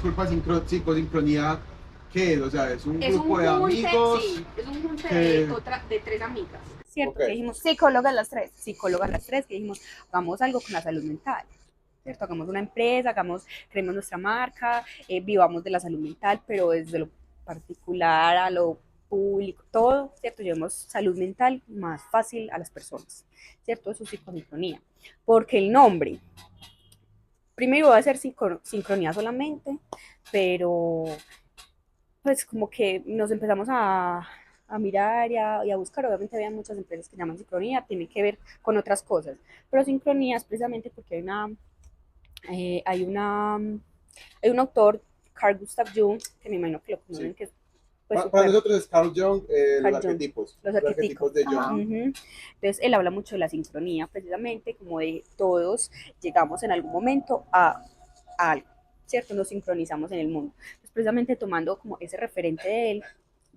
Disculpa, psicosincronía, ¿qué es? O sea, es un Es grupo un de junte, amigos sí, es un junte que... de tres amigas, ¿cierto? Ok. Que dijimos, Psicólogas las tres. psicólogas las tres, que dijimos, hagamos algo con la salud mental, ¿cierto? Hagamos una empresa, creemos nuestra marca, vivamos de la salud mental, pero desde lo particular a lo público, todo, ¿cierto? Llevemos salud mental más fácil a las personas, ¿cierto? Eso es psicosincronía. Porque el nombre, primero va a ser sincronía solamente, pero pues como que nos empezamos a mirar y a buscar. Obviamente había muchas empresas que llaman sincronía, tiene que ver con otras cosas, pero sincronía es precisamente porque hay una, hay un autor, Carl Gustav Jung, que me imagino que lo conocen, Sí. que es pues Para súper, nosotros es Carl Jung, Carl Jung, los los arquetipos. arquetipos de Jung. Ajá. Entonces él habla mucho de la sincronía, precisamente como de todos llegamos en algún momento a algo, ¿cierto? Nos sincronizamos en el mundo. Entonces precisamente tomando como ese referente de él,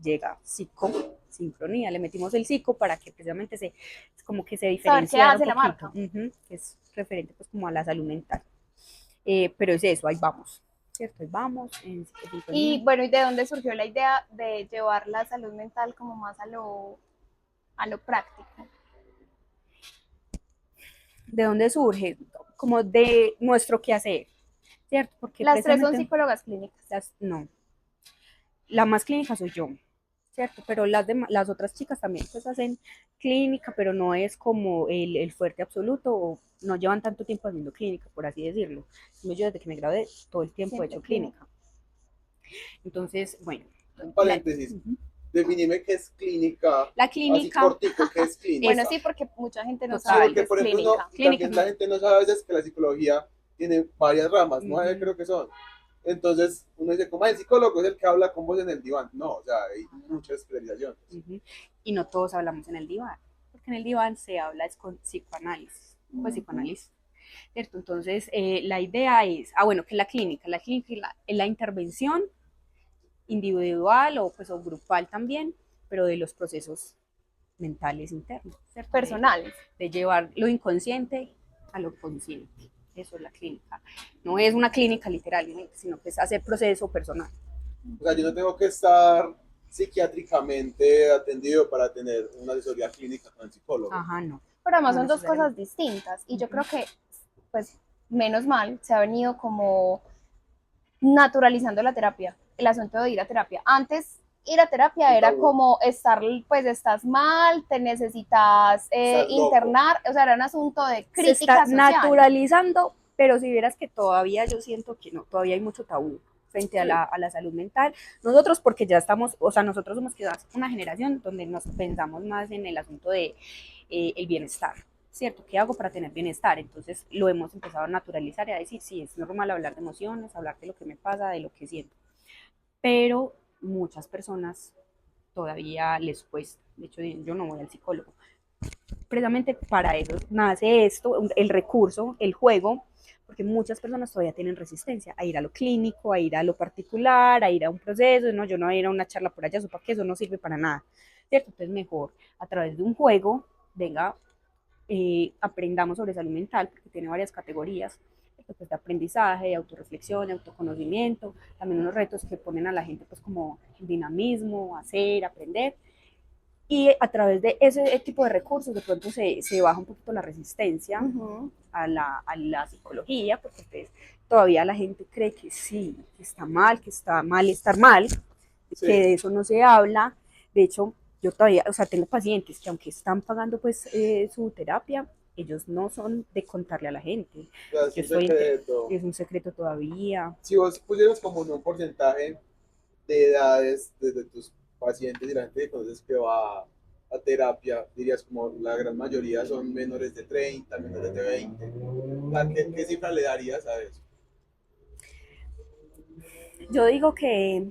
llega sincronía, le metimos el psico para que precisamente como que se Saber qué diferenciara un hace la poquito, marca. que es referente pues como a la salud mental. Pero es eso, ahí vamos, ¿cierto? Ahí vamos en Y psicosintonía. bueno, ¿y de dónde surgió la idea de llevar la salud mental como más a lo práctico? ¿De dónde surge? Como de nuestro quehacer, ¿cierto? Porque Las tres son precisamente psicólogas clínicas. no, la más clínica soy yo, ¿cierto? Pero las otras chicas también pues hacen clínica, pero no es como el fuerte absoluto, o no llevan tanto tiempo haciendo clínica, por así decirlo. Yo desde que me gradué todo el tiempo he Siempre hecho clínica. clínica. Entonces, bueno, Un la, paréntesis. Definime qué es clínica, la así clínica cortico, qué es Bueno, es clínica. sí, porque mucha gente no Sí, sabe total. qué porque es por ejemplo, no, clínica. Clínica también es la una... gente no sabe a veces que la psicología tiene varias ramas, nueve Uh-huh, creo que son. Entonces uno dice, como el psicólogo es el que habla con vos en el diván. No, o sea, hay muchas especializaciones. uh-huh. Y no todos hablamos en el diván, porque en el diván se habla es con psicoanálisis, pues Ujú. psicoanálisis. ¿Cierto? Entonces, la idea es, bueno, que la clínica es la intervención individual o, pues, o grupal también, pero de los procesos mentales internos, ¿cierto? Personales. De llevar lo inconsciente a lo consciente. Eso es la clínica. No es una clínica literalmente, sino que es hacer proceso personal. O sea, yo no tengo que estar psiquiátricamente atendido para tener una asesoría clínica con el psicólogo. Ajá, no, Pero además no son dos cosas necesariamente. distintas. Y yo Uh-huh. creo que, pues, menos mal, se ha venido como naturalizando la terapia, el asunto de ir a terapia. Antes ir a terapia Un era tabú, como estar, pues estás mal, te necesitas estar loco. internar, o sea, era un asunto de Se está crítica social. naturalizando, pero si vieras que todavía yo siento que no, todavía hay mucho tabú frente Sí. a la salud mental. Nosotros porque ya estamos, o sea, nosotros somos quizás una generación donde nos pensamos más en el asunto de el bienestar, ¿cierto? ¿Qué hago para tener bienestar? Entonces lo hemos empezado a naturalizar y a decir, sí, es normal hablar de emociones, hablar de lo que me pasa, de lo que siento, pero muchas personas todavía les cuesta. De hecho, yo no voy al psicólogo. Precisamente para eso nace esto, el recurso, el juego, porque muchas personas todavía tienen resistencia a ir a lo clínico, a ir a lo particular, a ir a un proceso, no, yo no voy a ir a una charla por allá, eso para qué, eso no sirve para nada, ¿cierto? Entonces mejor a través de un juego, venga, aprendamos sobre salud mental, porque tiene varias categorías, pues, de aprendizaje, de autorreflexión, de autoconocimiento, también unos retos que ponen a la gente pues como dinamismo, hacer, aprender, y a través de ese tipo de recursos de pronto se baja un poquito la resistencia Ujú. a la psicología, porque pues, todavía la gente cree que sí, que está mal estar mal, que Sí. de eso no se habla. De hecho, yo todavía, o sea, tengo pacientes que aunque están pagando pues su terapia, ellos no son de contarle a la gente. O sea, es Yo un estoy, secreto. es un secreto todavía. Si vos pusieras como un porcentaje de edades desde tus pacientes y la gente que conoces que va a terapia, dirías como la gran mayoría son menores de 30, menores de 20. ¿Qué cifra le darías a eso? Yo digo que,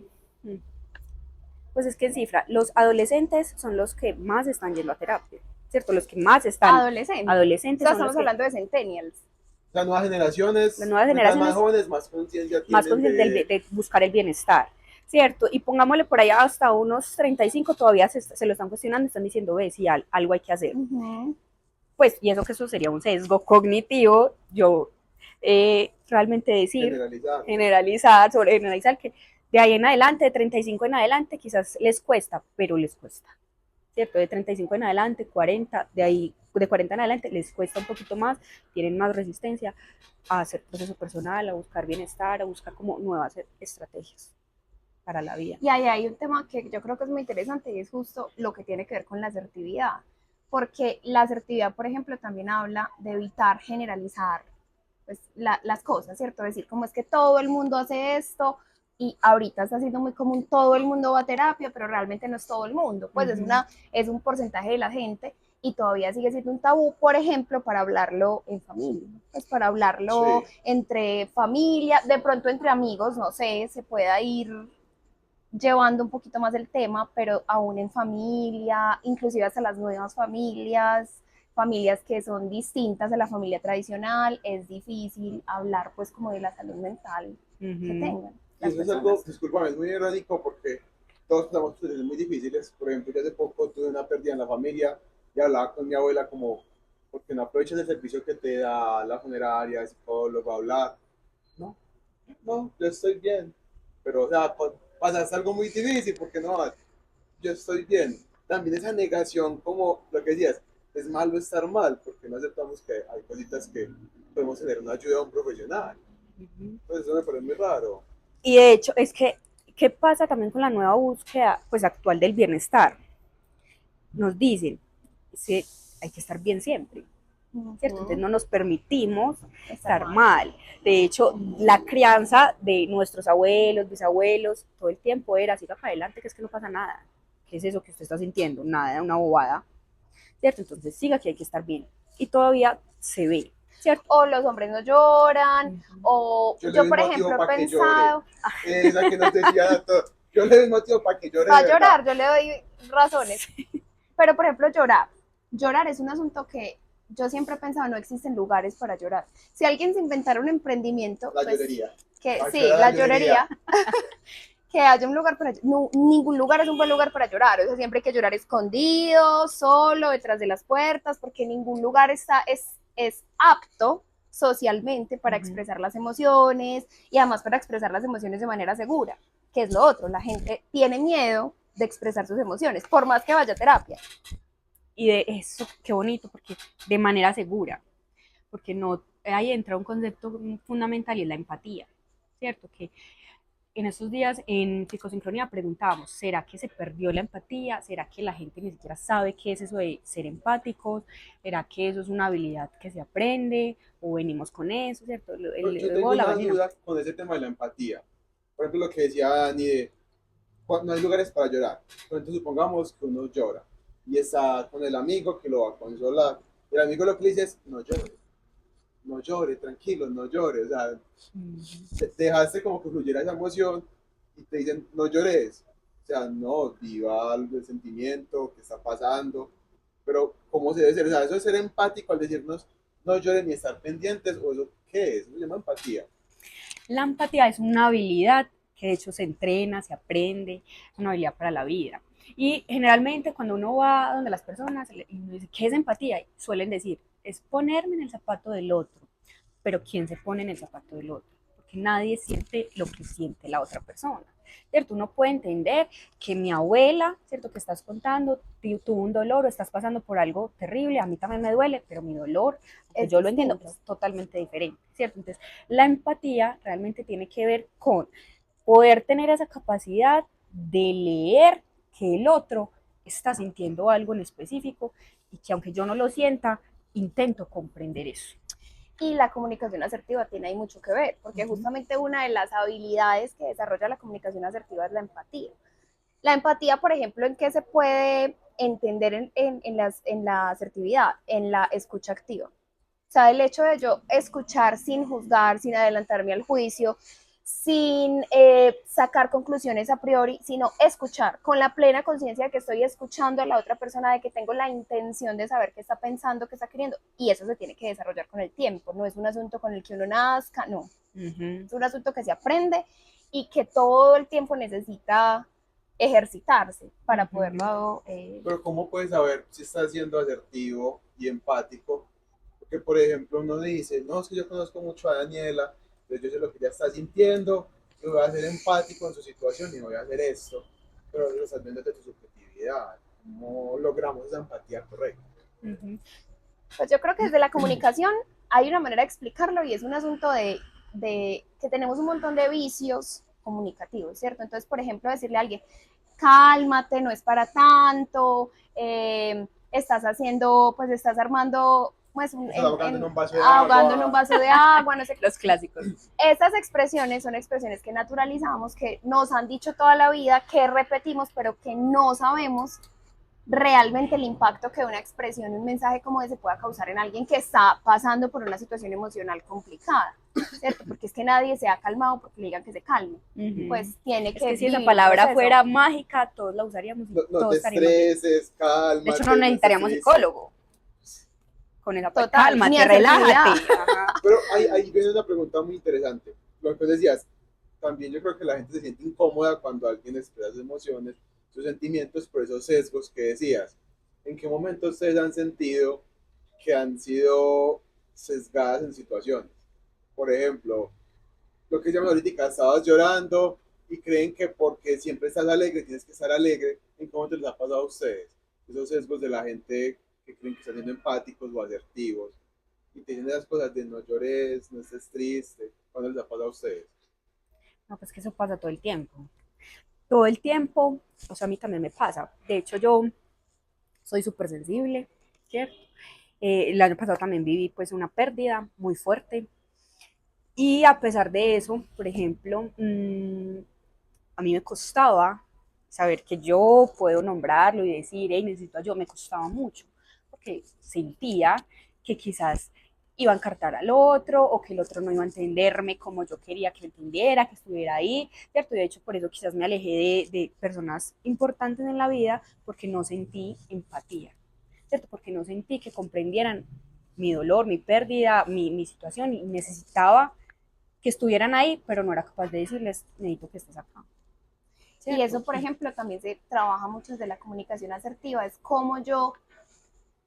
pues es que en cifra, los adolescentes son los que más están yendo a terapia, ¿cierto? Los que más están, Adolescentes. O adolescentes sea, son los estamos que, hablando de centennials. Las nuevas las generaciones, nuevas mientras más generaciones, jóvenes, más conciencia más tienen conscientes de... de buscar el bienestar, ¿cierto? Y pongámosle por allá hasta unos 35 todavía se lo están cuestionando, están diciendo, ve, si algo hay que hacer. Ujú. Pues, y eso que eso sería un sesgo cognitivo, yo realmente decir, Generalizar. sobre generalizar que de ahí en adelante, de 35 en adelante, quizás les cuesta, pero les cuesta, ¿cierto? De 35 en adelante, 40, de ahí, de 40 en adelante, les cuesta un poquito más, tienen más resistencia a hacer proceso personal, a buscar bienestar, a buscar como nuevas estrategias para la vida. Y ahí hay un tema que yo creo que es muy interesante y es justo lo que tiene que ver con la asertividad, porque la asertividad, por ejemplo, también habla de evitar generalizar pues, las cosas, ¿cierto? Decir, como es que todo el mundo hace esto y ahorita está siendo muy común, todo el mundo va a terapia, pero realmente no es todo el mundo, pues es un porcentaje de la gente y todavía sigue siendo un tabú, por ejemplo, para hablarlo en familia, pues para hablarlo Sí. entre familia, de pronto entre amigos, no sé, se pueda ir llevando un poquito más el tema, pero aún en familia, inclusive hasta las nuevas familias, familias que son distintas de la familia tradicional, es difícil hablar pues como de la salud mental que tengan Y las eso es algo, personas. discúlpame, es muy irónico porque todos pasamos situaciones muy difíciles. Por ejemplo, yo hace poco tuve una pérdida en la familia y hablaba con mi abuela como, porque no aprovechas el servicio que te da la funeraria, el psicólogo, hablar. No, no, yo estoy bien. Pero, o sea, pasaste algo muy difícil porque no, yo estoy bien. También esa negación, como lo que decías, es malo estar mal, porque no aceptamos que hay cositas que podemos tener una ayuda de un profesional. Entonces, eso me parece muy raro. Y de hecho, es que, ¿qué pasa también con la nueva búsqueda pues, actual del bienestar? Nos dicen, que hay que estar bien siempre, ¿cierto? Entonces no nos permitimos estar mal. De hecho, la crianza de nuestros abuelos, bisabuelos, todo el tiempo era, siga para adelante, que es que no pasa nada. ¿Qué es eso que usted está sintiendo? Nada, una bobada, ¿cierto? Entonces siga que hay que estar bien. Y todavía se ve, ¿cierto? O los hombres no lloran, o Yo le yo doy por motivo ejemplo he para que llore. pensado, Esa que nos decía todo. Yo le doy motivo para que llore va de a verdad. llorar, yo le doy razones, pero por ejemplo llorar es un asunto que yo siempre he pensado, no existen lugares para llorar. Si alguien se inventara un emprendimiento, La pues llorería. que ¿A qué sí, hora la la llorería? llorería, que haya un lugar para no, ningún lugar es un buen lugar para llorar, o sea, siempre hay que llorar escondido, solo, detrás de las puertas, porque ningún lugar es apto socialmente para expresar las emociones y además para expresar las emociones de manera segura, que es lo otro, la gente tiene miedo de expresar sus emociones, por más que vaya a terapia. Y de eso, qué bonito, porque de manera segura, porque no, ahí entra un concepto fundamental y es la empatía, ¿cierto? Que en estos días en Psicosincronía preguntábamos, ¿será que se perdió la empatía? ¿Será que la gente ni siquiera sabe qué es eso de ser empáticos? ¿Será que eso es una habilidad que se aprende? ¿O venimos con eso, ¿cierto? Yo El huevo tengo o la una gallina. duda con ese tema de la empatía. Por ejemplo, lo que decía Dani de no hay lugares para llorar. Entonces supongamos que uno llora y está con el amigo que lo va a consolar. Y el amigo lo que le dice es, no llore, no llore, tranquilo, no llore. O sea, dejaste como que fluyera esa emoción y te dicen, no llores. O sea, no, viva el sentimiento que está pasando. Pero, ¿cómo se debe ser? O sea, eso es ser empático al decirnos, no lloren ni estar pendientes. ¿O eso qué es? Eso se llama empatía. La empatía es una habilidad que de hecho se entrena, se aprende, es una habilidad para la vida. Y generalmente cuando uno va donde las personas y uno dice, ¿qué es empatía? Suelen decir, es ponerme en el zapato del otro. Pero ¿quién se pone en el zapato del otro? Porque nadie siente lo que siente la otra persona. ¿Cierto? Uno puede entender que mi abuela, ¿cierto? Que estás contando, tuvo un dolor o estás pasando por algo terrible, a mí también me duele, pero mi dolor, aunque Es yo lo entiendo, distinto. es totalmente diferente, ¿cierto? Entonces, la empatía realmente tiene que ver con poder tener esa capacidad de leer que el otro está sintiendo algo en específico y que aunque yo no lo sienta, intento comprender eso. Y la comunicación asertiva tiene ahí mucho que ver, porque justamente una de las habilidades que desarrolla la comunicación asertiva es la empatía. La empatía, por ejemplo, ¿en qué se puede entender en la asertividad? En la escucha activa. O sea, el hecho de yo escuchar sin juzgar, sin adelantarme al juicio, sin sacar conclusiones a priori, sino escuchar con la plena conciencia de que estoy escuchando a la otra persona, de que tengo la intención de saber qué está pensando, qué está queriendo. Y eso se tiene que desarrollar con el tiempo. No es un asunto con el que uno nazca, no. Es un asunto que se aprende y que todo el tiempo necesita ejercitarse para poderlo. Pero ¿cómo puedes saber si estás siendo asertivo y empático? Porque, por ejemplo, uno dice, no, es que yo conozco mucho a Daniela, entonces yo sé lo que ella está sintiendo, yo voy a ser empático en su situación y voy a hacer esto, pero lo estás viendo desde tu subjetividad. ¿Cómo logramos esa empatía correcta? Ujú. Pues yo creo que desde la comunicación hay una manera de explicarlo y es un asunto de que tenemos un montón de vicios comunicativos, ¿cierto? Entonces, por ejemplo, decirle a alguien, cálmate, no es para tanto, estás haciendo, pues estás armando, pues, Estás ahogando en un vaso de ahogando en un agua. vaso de agua, no sé qué. Los clásicos. Esas expresiones son expresiones que naturalizamos, que nos han dicho toda la vida, que repetimos, pero que no sabemos realmente el impacto que una expresión, un mensaje como ese pueda causar en alguien que está pasando por una situación emocional complicada, ¿cierto? Porque es que nadie se ha calmado porque le digan que se calme, pues tiene Es que que si esa vivir un palabra proceso. fuera mágica, todos la usaríamos y No, no todos te estaríamos bien. estreses, De hecho, cálmate, no no estés necesitaríamos triste. psicólogo. Con esa Total, ni cálmate, asertividad. relájate. Ajá. Pero ahí viene una pregunta muy interesante. Lo que decías, también yo creo que la gente se siente incómoda cuando alguien expresa sus emociones, sus sentimientos por esos sesgos que decías. ¿En qué momento ustedes han sentido que han sido sesgadas en situaciones? Por ejemplo, lo que llaman ahorita, estabas llorando y creen que porque siempre estás alegre tienes que estar alegre. ¿En qué momento les ha pasado a ustedes? Esos sesgos de la gente que creen que están siendo empáticos o asertivos y te dicen esas cosas de no llores, no estés triste. ¿Cuándo les ha pasado a ustedes? No, pues que eso pasa todo el tiempo. Todo el tiempo, o sea, a mí también me pasa. De hecho, yo soy súper sensible, ¿cierto? El año pasado también viví pues una pérdida muy fuerte. Y a pesar de eso, por ejemplo, a mí me costaba saber que yo puedo nombrarlo y decir, hey, necesito ayuda, me costaba mucho, porque sentía que quizás iba a encartar al otro o que el otro no iba a entenderme como yo quería que entendiera, que estuviera ahí, ¿cierto? Y de hecho por eso quizás me alejé de personas importantes en la vida porque no sentí empatía, ¿cierto? Porque no sentí que comprendieran mi dolor, mi pérdida, mi situación y necesitaba que estuvieran ahí, pero no era capaz de decirles, necesito que estés acá. Y ¿Cierto? eso, por ejemplo, también se trabaja mucho desde la comunicación asertiva, es cómo yo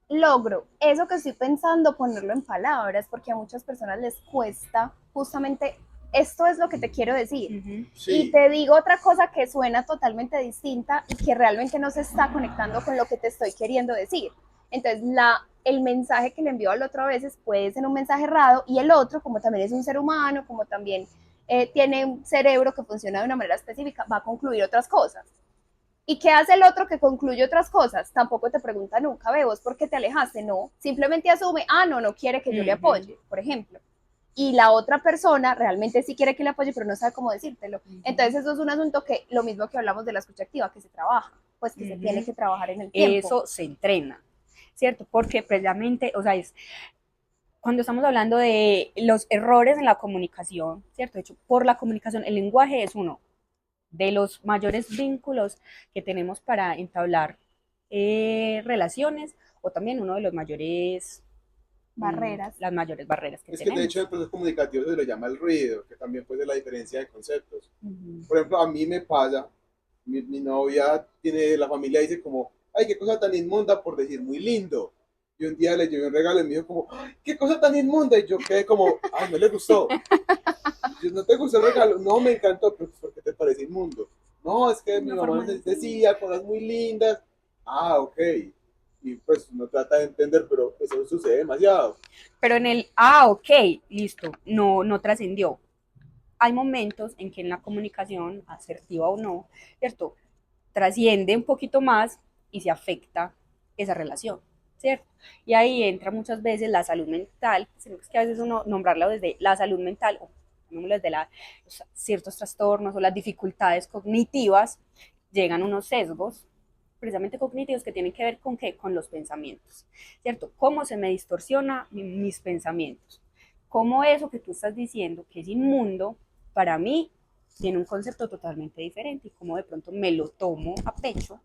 logro eso que estoy pensando ponerlo en palabras, porque a muchas personas les cuesta justamente esto es lo que te quiero decir. Y Sí, te digo otra cosa que suena totalmente distinta y que realmente no se está conectando con lo que te estoy queriendo decir. Entonces, el mensaje que le envío al otro a veces puede ser un mensaje errado y el otro, como también es un ser humano, como también tiene un cerebro que funciona de una manera específica, va a concluir otras cosas. ¿Y qué hace el otro que concluye otras cosas? Tampoco te pregunta nunca, ve vos por qué te alejaste, no. Simplemente asume, no, no quiere que yo le apoye, por ejemplo. Y la otra persona realmente sí quiere que le apoye, pero no sabe cómo decírtelo. Entonces eso es un asunto que, lo mismo que hablamos de la escucha activa, que se trabaja, pues que se tiene que trabajar en el tiempo. Eso se entrena, ¿cierto? Porque precisamente, o sea, es cuando estamos hablando de los errores en la comunicación, ¿cierto? De hecho, por la comunicación, el lenguaje es uno de los mayores vínculos que tenemos para entablar relaciones o también uno de los mayores, Barreras. las mayores barreras que es que de hecho en tenemos. el proceso comunicativo se le llama el ruido, que también puede ser la diferencia de conceptos. Uh-huh. Por ejemplo, a mí me pasa, mi novia tiene, la familia dice como, ay, qué cosa tan inmunda por decir muy lindo. Y un día le llevé un regalo y me dijo como, ay, qué cosa tan inmunda. Y yo quedé como, ay, no le gustó. Yo, ¿no te gustó el regalo? No, me encantó, pero ¿por qué te parece inmundo? No, es que mi Una mamá forma nos de decía cosas muy lindas. Ah, ok. Y pues uno trata de entender, pero eso sucede demasiado. Pero en el, ok, listo, no, no trascendió. Hay momentos en que en la comunicación, asertiva o no, ¿cierto? Trasciende un poquito más y se afecta esa relación, ¿cierto? Y ahí entra muchas veces la salud mental, es que a veces uno nombrarla desde la salud mental o desde ciertos trastornos o las dificultades cognitivas, llegan unos sesgos precisamente cognitivos que tienen que ver con qué, con los pensamientos, ¿cierto? Cómo se me distorsiona mis pensamientos, cómo eso que tú estás diciendo que es inmundo, para mí tiene un concepto totalmente diferente y cómo de pronto me lo tomo a pecho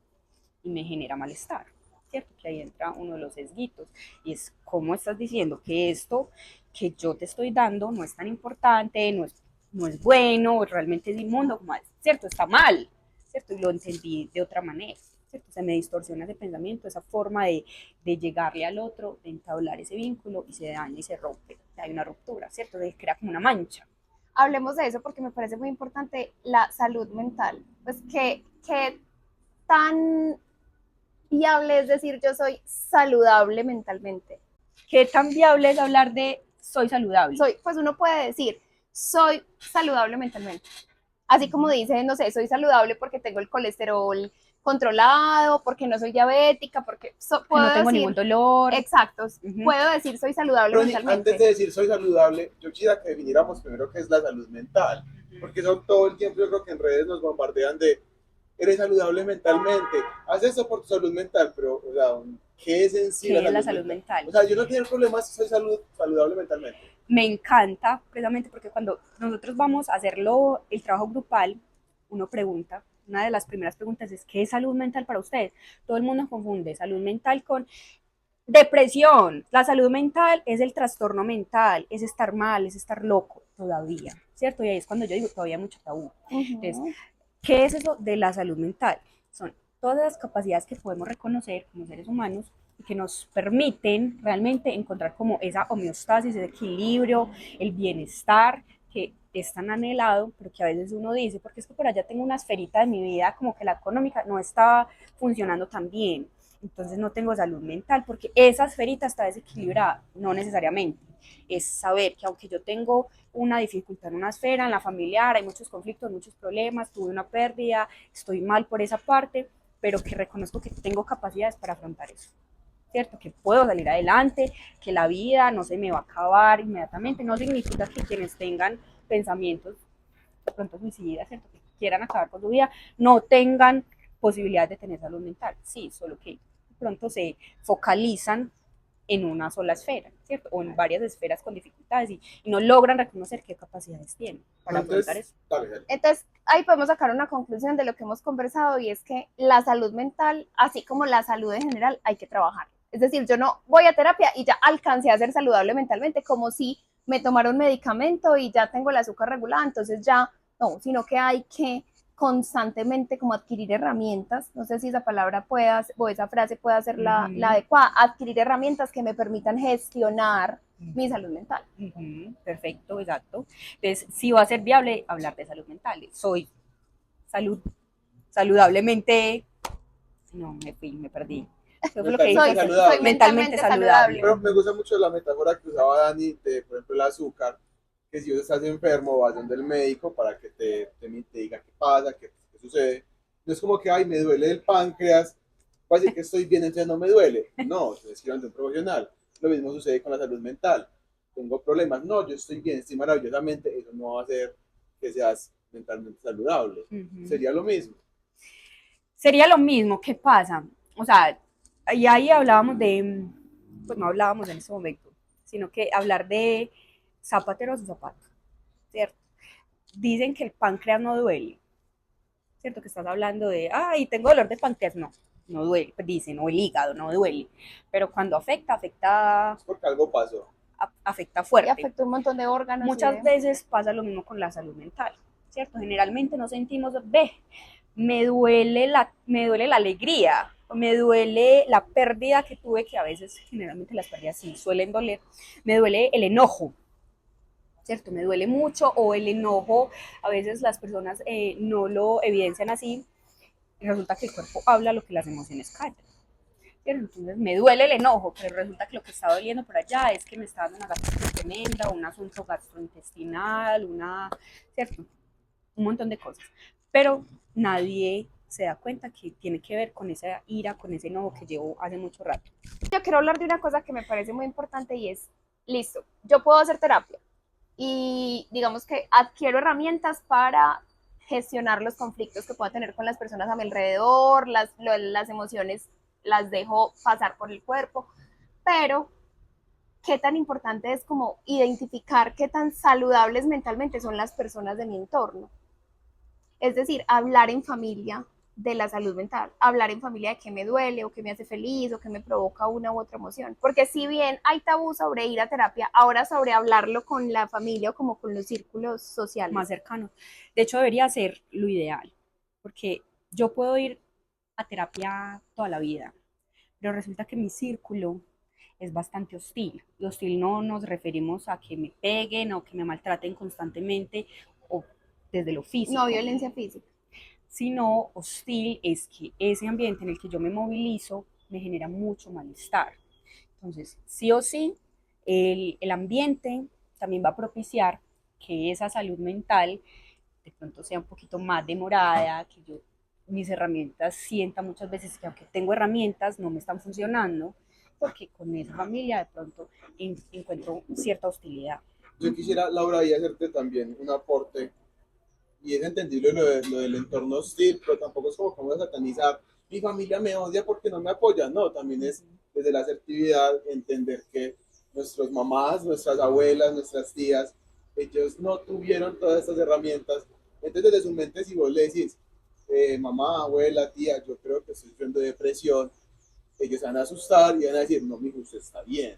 y me genera malestar, ¿cierto? Que ahí entra uno de los sesguitos y es cómo estás diciendo que esto que yo te estoy dando no es tan importante, no es bueno, realmente es inmundo, ¿cierto? Está mal, ¿cierto? Y lo entendí de otra manera. ¿cierto? Se me distorsiona ese pensamiento, esa forma de llegarle al otro, de entablar ese vínculo y se daña y se rompe, hay una ruptura, ¿cierto? Se crea como una mancha. Hablemos de eso porque me parece muy importante la salud mental. Pues qué tan viable es decir yo soy saludable mentalmente. ¿Qué tan viable es hablar de soy saludable? Pues uno puede decir, soy saludable mentalmente. Así como dice, no sé, soy saludable porque tengo el colesterol controlado, porque no soy diabética, porque puedo no tengo decir, ningún dolor. Exacto, puedo decir soy saludable Pero mentalmente. Antes de decir soy saludable, yo quisiera que definiéramos primero qué es la salud mental, porque eso todo el tiempo yo creo que en redes nos bombardean de eres saludable mentalmente, haz eso por tu salud mental, pero o sea, ¿qué es en sí la salud mental? O sea, yo no tengo problemas si soy saludable mentalmente. Me encanta, precisamente porque cuando nosotros vamos a hacerlo, el trabajo grupal, uno pregunta, una de las primeras preguntas es, ¿qué es salud mental para ustedes? Todo el mundo confunde salud mental con depresión. La salud mental es el trastorno mental, es estar mal, es estar loco todavía, ¿cierto? Y ahí es cuando yo digo, todavía hay mucho tabú. Entonces, ¿qué es eso de la salud mental? Son todas las capacidades que podemos reconocer como seres humanos y que nos permiten realmente encontrar como esa homeostasis, ese equilibrio, el bienestar que es tan anhelado, pero que a veces uno dice, porque es que por allá tengo una esferita de mi vida como que la económica no está funcionando tan bien, entonces no tengo salud mental, porque esa esferita está desequilibrada, no necesariamente. Es saber que aunque yo tengo una dificultad en una esfera, en la familiar, hay muchos conflictos, muchos problemas, tuve una pérdida, estoy mal por esa parte, pero que reconozco que tengo capacidades para afrontar eso, ¿cierto? Que puedo salir adelante, que la vida no se me va a acabar inmediatamente, no significa que quienes tengan pensamientos de pronto suicidas, ¿cierto? Que quieran acabar con su vida, no tengan posibilidades de tener salud mental, sí, solo que de pronto se focalizan en una sola esfera, ¿cierto? O en varias esferas con dificultades y no logran reconocer qué capacidades tienen para afrontar eso. Entonces, ahí podemos sacar una conclusión de lo que hemos conversado y es que la salud mental, así como la salud en general, hay que trabajar. Es decir, yo no voy a terapia y ya alcancé a ser saludable mentalmente, como si me tomara un medicamento y ya tengo el azúcar regulada, entonces ya no, sino que hay que constantemente como adquirir herramientas, no sé si esa palabra pueda, o esa frase pueda ser la adecuada, adquirir herramientas que me permitan gestionar mi salud mental. Perfecto, exacto. Entonces, sí va a ser viable hablar de salud mental. Soy saludablemente, no, me perdí. Soy mentalmente saludable. Pero me gusta mucho la metáfora que usaba Dani de, por ejemplo, el azúcar, que si vos estás enfermo vas donde el médico para que te diga qué pasa, qué sucede. No es como que, ay, me duele el páncreas, va a decir que estoy bien, entonces no me duele. No, es que ante un profesional. Lo mismo sucede con la salud mental. Tengo problemas, no, yo estoy bien, estoy maravillosamente, eso no va a hacer que seas mentalmente saludable. Sería lo mismo. Sería lo mismo, ¿qué pasa? O sea, y ahí hablábamos de, pues no hablábamos en ese momento, sino que hablar de zapatero a su zapato, ¿cierto? Dicen que el páncreas no duele, ¿cierto? Que estás hablando de, ay, tengo dolor de páncreas, no duele, pues dicen, o el hígado, no duele, pero cuando afecta es porque algo pasó. Afecta fuerte. Y afecta un montón de órganos. Muchas veces pasa lo mismo con la salud mental, ¿cierto? Generalmente no sentimos, me duele la alegría, me duele la pérdida que tuve, que a veces, generalmente las pérdidas sí suelen doler, me duele el enojo, ¿cierto? Me duele mucho, o el enojo, a veces las personas no lo evidencian así, y resulta que el cuerpo habla lo que las emociones callan. Entonces me duele el enojo, pero resulta que lo que está doliendo por allá es que me está dando una gastritis tremenda, un asunto gastrointestinal, ¿cierto? Un montón de cosas. Pero nadie se da cuenta que tiene que ver con esa ira, con ese enojo que llevo hace mucho rato. Yo quiero hablar de una cosa que me parece muy importante y es, listo, yo puedo hacer terapia y digamos que adquiero herramientas para gestionar los conflictos que pueda tener con las personas a mi alrededor, las emociones las dejo pasar por el cuerpo, pero qué tan importante es como identificar qué tan saludables mentalmente son las personas de mi entorno. Es decir, hablar en familia de la salud mental, hablar en familia de qué me duele o qué me hace feliz o qué me provoca una u otra emoción. Porque si bien hay tabú sobre ir a terapia, ahora sobre hablarlo con la familia o como con los círculos sociales más cercanos. De hecho, debería ser lo ideal, porque yo puedo ir a terapia toda la vida, pero resulta que mi círculo es bastante hostil. Y hostil no nos referimos a que me peguen o que me maltraten constantemente o desde lo No físico, violencia física. sino hostil es que ese ambiente en el que yo me movilizo me genera mucho malestar. Entonces, sí o sí, el ambiente también va a propiciar que esa salud mental de pronto sea un poquito más demorada, que yo mis herramientas sienta muchas veces que aunque tengo herramientas no me están funcionando, porque con esa familia de pronto encuentro cierta hostilidad. Yo quisiera, Laura, y hacerte también un aporte, y es entendible lo del entorno hostil, pero tampoco es como que vamos a satanizar, mi familia me odia porque no me apoya, no, también es desde la asertividad entender que nuestras mamás, nuestras abuelas, nuestras tías, ellos no tuvieron todas estas herramientas, entonces desde su mente si vos le decís, mamá, abuela, tía, yo creo que estoy sufriendo de depresión, ellos se van a asustar y van a decir, no, mijo, usted está bien.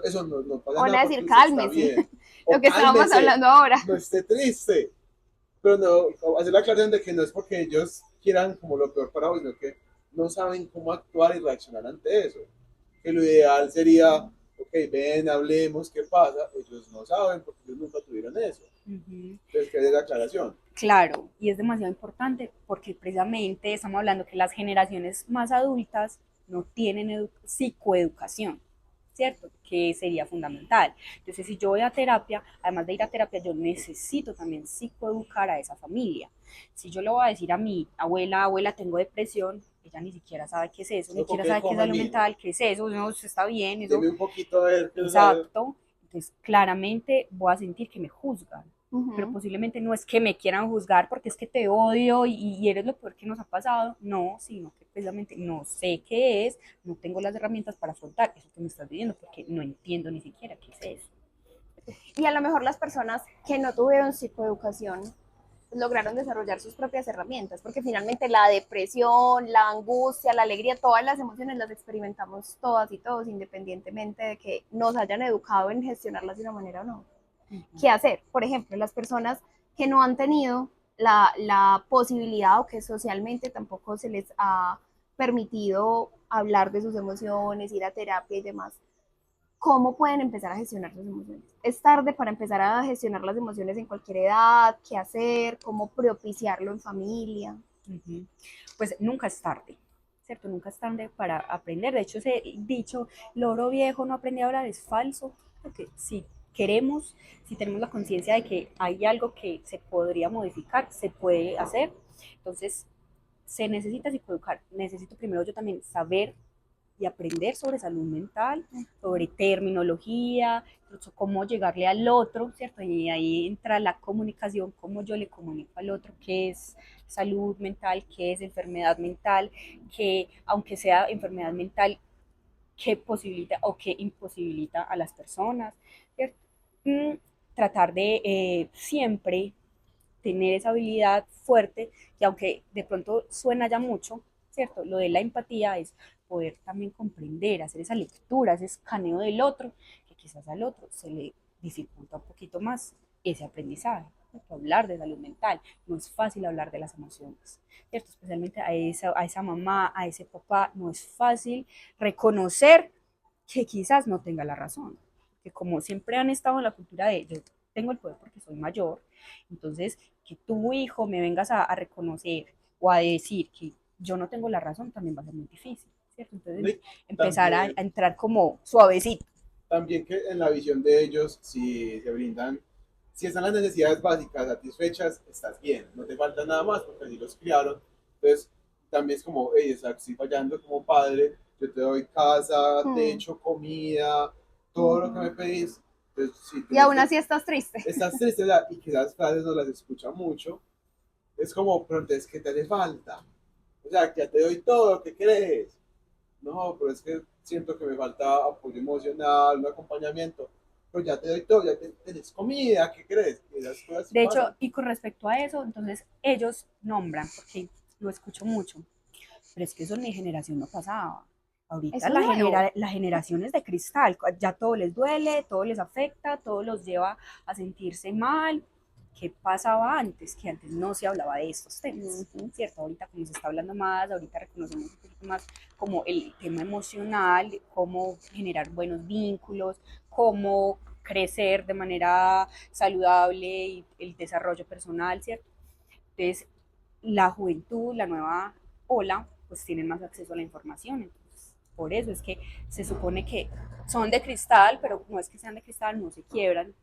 Eso no, no pasa O van nada a porque decir, usted está cálmese, bien. lo O que estábamos cálmese, hablando ahora. no esté triste. Pero no, hacer la aclaración de que no es porque ellos quieran como lo peor para vos, sino que no saben cómo actuar y reaccionar ante eso. Que lo ideal sería, ok, ven, hablemos, ¿qué pasa? Ellos no saben porque ellos nunca tuvieron eso. Uh-huh. Entonces, que hacer la aclaración. Claro, y es demasiado importante porque precisamente estamos hablando que las generaciones más adultas no tienen psicoeducación, ¿cierto? Que sería fundamental. Entonces, si yo voy a terapia, además de ir a terapia, yo necesito también psicoeducar a esa familia. Si yo le voy a decir a mi abuela, abuela, tengo depresión, ella ni siquiera sabe qué es eso, ni No, ¿con siquiera qué sabe qué es come, salud mijo? mental, qué es eso, no, eso está bien, eso, Deme un poquito a ver qué es la... exacto. Entonces, claramente voy a sentir que me juzgan, pero Ujú. posiblemente no es que me quieran juzgar porque es que te odio y eres lo peor que nos ha pasado, no, sino que precisamente no sé qué es, no tengo las herramientas para afrontar eso que me estás diciendo porque no entiendo ni siquiera qué es eso. Y a lo mejor las personas que no tuvieron psicoeducación lograron desarrollar sus propias herramientas, porque finalmente la depresión, la angustia, la alegría, todas las emociones las experimentamos todas y todos, independientemente de que nos hayan educado en gestionarlas de una manera o no. ¿Qué hacer? Por ejemplo, las personas que no han tenido la posibilidad o que socialmente tampoco se les ha permitido hablar de sus emociones, ir a terapia y demás, ¿cómo pueden empezar a gestionar sus emociones? Es tarde para empezar a gestionar las emociones en cualquier edad, qué hacer, cómo propiciarlo en familia. Uh-huh. Pues nunca es tarde, ¿cierto? Nunca es tarde para aprender. De hecho, ese dicho, loro viejo no aprende a hablar, es falso, porque si queremos, si tenemos la conciencia de que hay algo que se podría modificar, se puede hacer. Entonces, se necesita psicoeducar. Necesito primero yo también saber y aprender sobre salud mental, sobre terminología, cómo llegarle al otro, ¿cierto? Y ahí entra la comunicación, cómo yo le comunico al otro qué es salud mental, qué es enfermedad mental, que aunque sea enfermedad mental, qué posibilita o qué imposibilita a las personas, ¿cierto? Tratar de siempre tener esa habilidad fuerte, que aunque de pronto suena ya mucho, ¿cierto? Lo de la empatía es poder también comprender, hacer esa lectura, ese escaneo del otro, que quizás al otro se le dificulta un poquito más ese aprendizaje. ¿Cierto? Hablar de salud mental, no es fácil hablar de las emociones, ¿cierto? Especialmente a esa mamá, a ese papá, no es fácil reconocer que quizás no tenga la razón, que como siempre han estado en la cultura de yo tengo el poder porque soy mayor, entonces que tu hijo me vengas a reconocer o a decir que yo no tengo la razón también va a ser muy difícil, ¿cierto? Entonces empezar a También, entrar como suavecito. también que en la visión de ellos, si se brindan, si están las necesidades básicas satisfechas, estás bien, no te falta nada más porque así los criaron. Entonces, también es como, hey, estoy fallando como padre, yo te doy casa, Hmm. techo, comida, todo lo que me Uh-huh. pedís. Entonces, si Y aún tuviste, así estás triste. estás triste ¿verdad? Y que esas frases no las escucha mucho, es como, pero entonces, ¿qué te hace falta? O sea, que ya te doy todo, ¿qué crees? No, pero es que siento que me falta apoyo emocional, un acompañamiento. Pero ya te doy todo, ya tenés comida, ¿qué crees? Que esas cosas sí De hecho, pasan. y con respecto a eso, entonces ellos nombran, porque lo escucho mucho, pero es que eso en mi generación no pasaba. Ahorita Eso es nuevo. la generación es de cristal, ya todo les duele, todo les afecta, todo los lleva a sentirse mal, ¿qué pasaba antes? Que antes no se hablaba de estos temas, ¿cierto? Ahorita como se está hablando más, ahorita reconocemos un poquito más como el tema emocional, cómo generar buenos vínculos, cómo crecer de manera saludable y el desarrollo personal, ¿cierto? Entonces, la juventud, la nueva ola, pues tienen más acceso a la información. Entonces, por eso es que se supone que son de cristal, pero no es que sean de cristal, no se quiebran,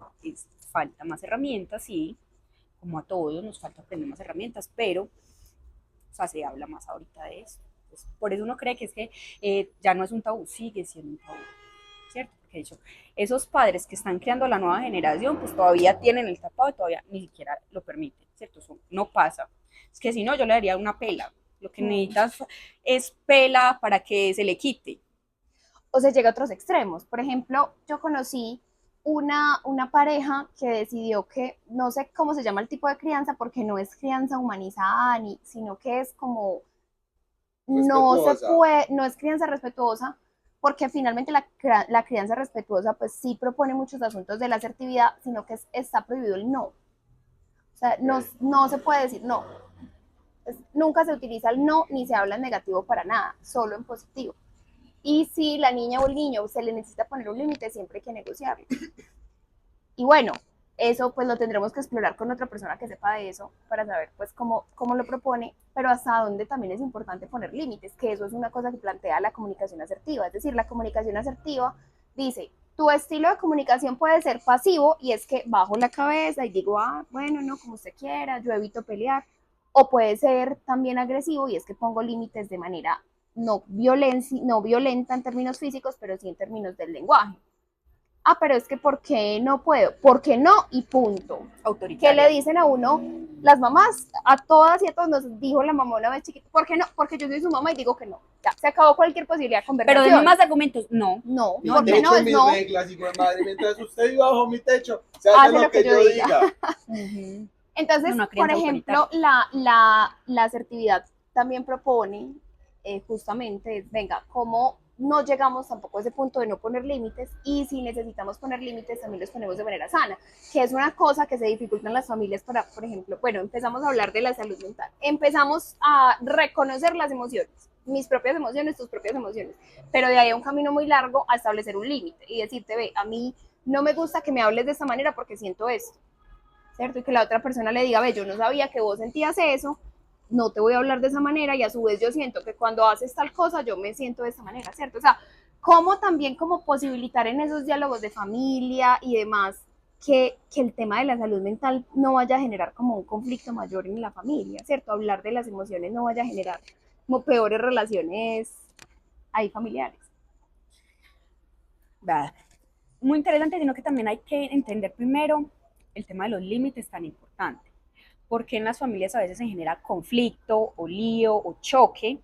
falta más herramientas, sí, como a todos nos falta aprender más herramientas, pero o sea, se habla más ahorita de eso. Entonces, por eso uno cree que es que ya no es un tabú, sigue siendo un tabú, ¿cierto? Porque de hecho, esos padres que están creando la nueva generación, pues todavía tienen el tapado y todavía ni siquiera lo permiten, ¿cierto? Eso no pasa. Es que si no, yo le daría una pela. Lo que necesitas es pela para que se le quite. O se llega a otros extremos. Por ejemplo, yo conocí una pareja que decidió que, no sé cómo se llama el tipo de crianza, porque no es crianza humanizada, ni, sino que es como, no se Respetuosa. puede, no es crianza respetuosa, porque finalmente la crianza respetuosa pues sí propone muchos asuntos de la asertividad, sino que está prohibido el no. O sea, no se puede decir no. Nunca se utiliza el no ni se habla en negativo para nada, solo en positivo. Y si la niña o el niño se le necesita poner un límite, siempre hay que negociarlo. Y bueno, eso pues lo tendremos que explorar con otra persona que sepa de eso para saber pues cómo lo propone, pero hasta dónde también es importante poner límites, que eso es una cosa que plantea la comunicación asertiva. Es decir, la comunicación asertiva dice, tu estilo de comunicación puede ser pasivo y es que bajo la cabeza y digo, bueno, no, como usted quiera, yo evito pelear. O puede ser también agresivo y es que pongo límites de manera no violenta en términos físicos, pero sí en términos del lenguaje. Pero es que ¿por qué no puedo? ¿Por qué no? Y punto. ¿Qué le dicen a uno las mamás? A todas y a todos nos dijo la mamá una vez chiquita, ¿por qué no? Porque yo soy su mamá y digo que no. Ya, se acabó cualquier posibilidad de conversación. Pero de más argumentos, no. No, Mi ¿por qué techo, no? Es mis no. reglas, hijo de madre, mientras usted viva bajo mi techo, se hace lo que yo diga. Entonces, por ejemplo, la asertividad también propone justamente, venga, cómo no llegamos tampoco a ese punto de no poner límites y si necesitamos poner límites también los ponemos de manera sana, que es una cosa que se dificulta en las familias para, por ejemplo, bueno, empezamos a hablar de la salud mental, empezamos a reconocer las emociones, mis propias emociones, tus propias emociones, pero de ahí a un camino muy largo a establecer un límite y decirte, ve, a mí no me gusta que me hables de esta manera porque siento esto, ¿cierto? Y que la otra persona le diga, ve, yo no sabía que vos sentías eso, no te voy a hablar de esa manera y a su vez yo siento que cuando haces tal cosa yo me siento de esa manera, ¿cierto? O sea, cómo también como posibilitar en esos diálogos de familia y demás que el tema de la salud mental no vaya a generar como un conflicto mayor en la familia, ¿cierto? Hablar de las emociones no vaya a generar como peores relaciones ahí familiares. Muy interesante, sino que también hay que entender primero el tema de los límites tan importante. Porque en las familias a veces se genera conflicto o lío o choque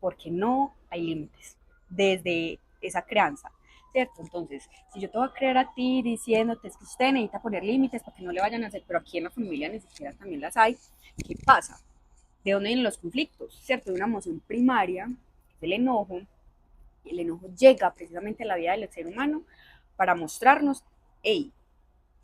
porque no hay límites desde esa crianza, ¿cierto? Entonces, si yo te voy a creer a ti diciéndote es que usted necesita poner límites para que no le vayan a hacer, pero aquí en la familia ni siquiera también las hay, ¿qué pasa? ¿De dónde vienen los conflictos? ¿Cierto? De una emoción primaria, que es el enojo, y el enojo llega precisamente a la vida del ser humano para mostrarnos, hey,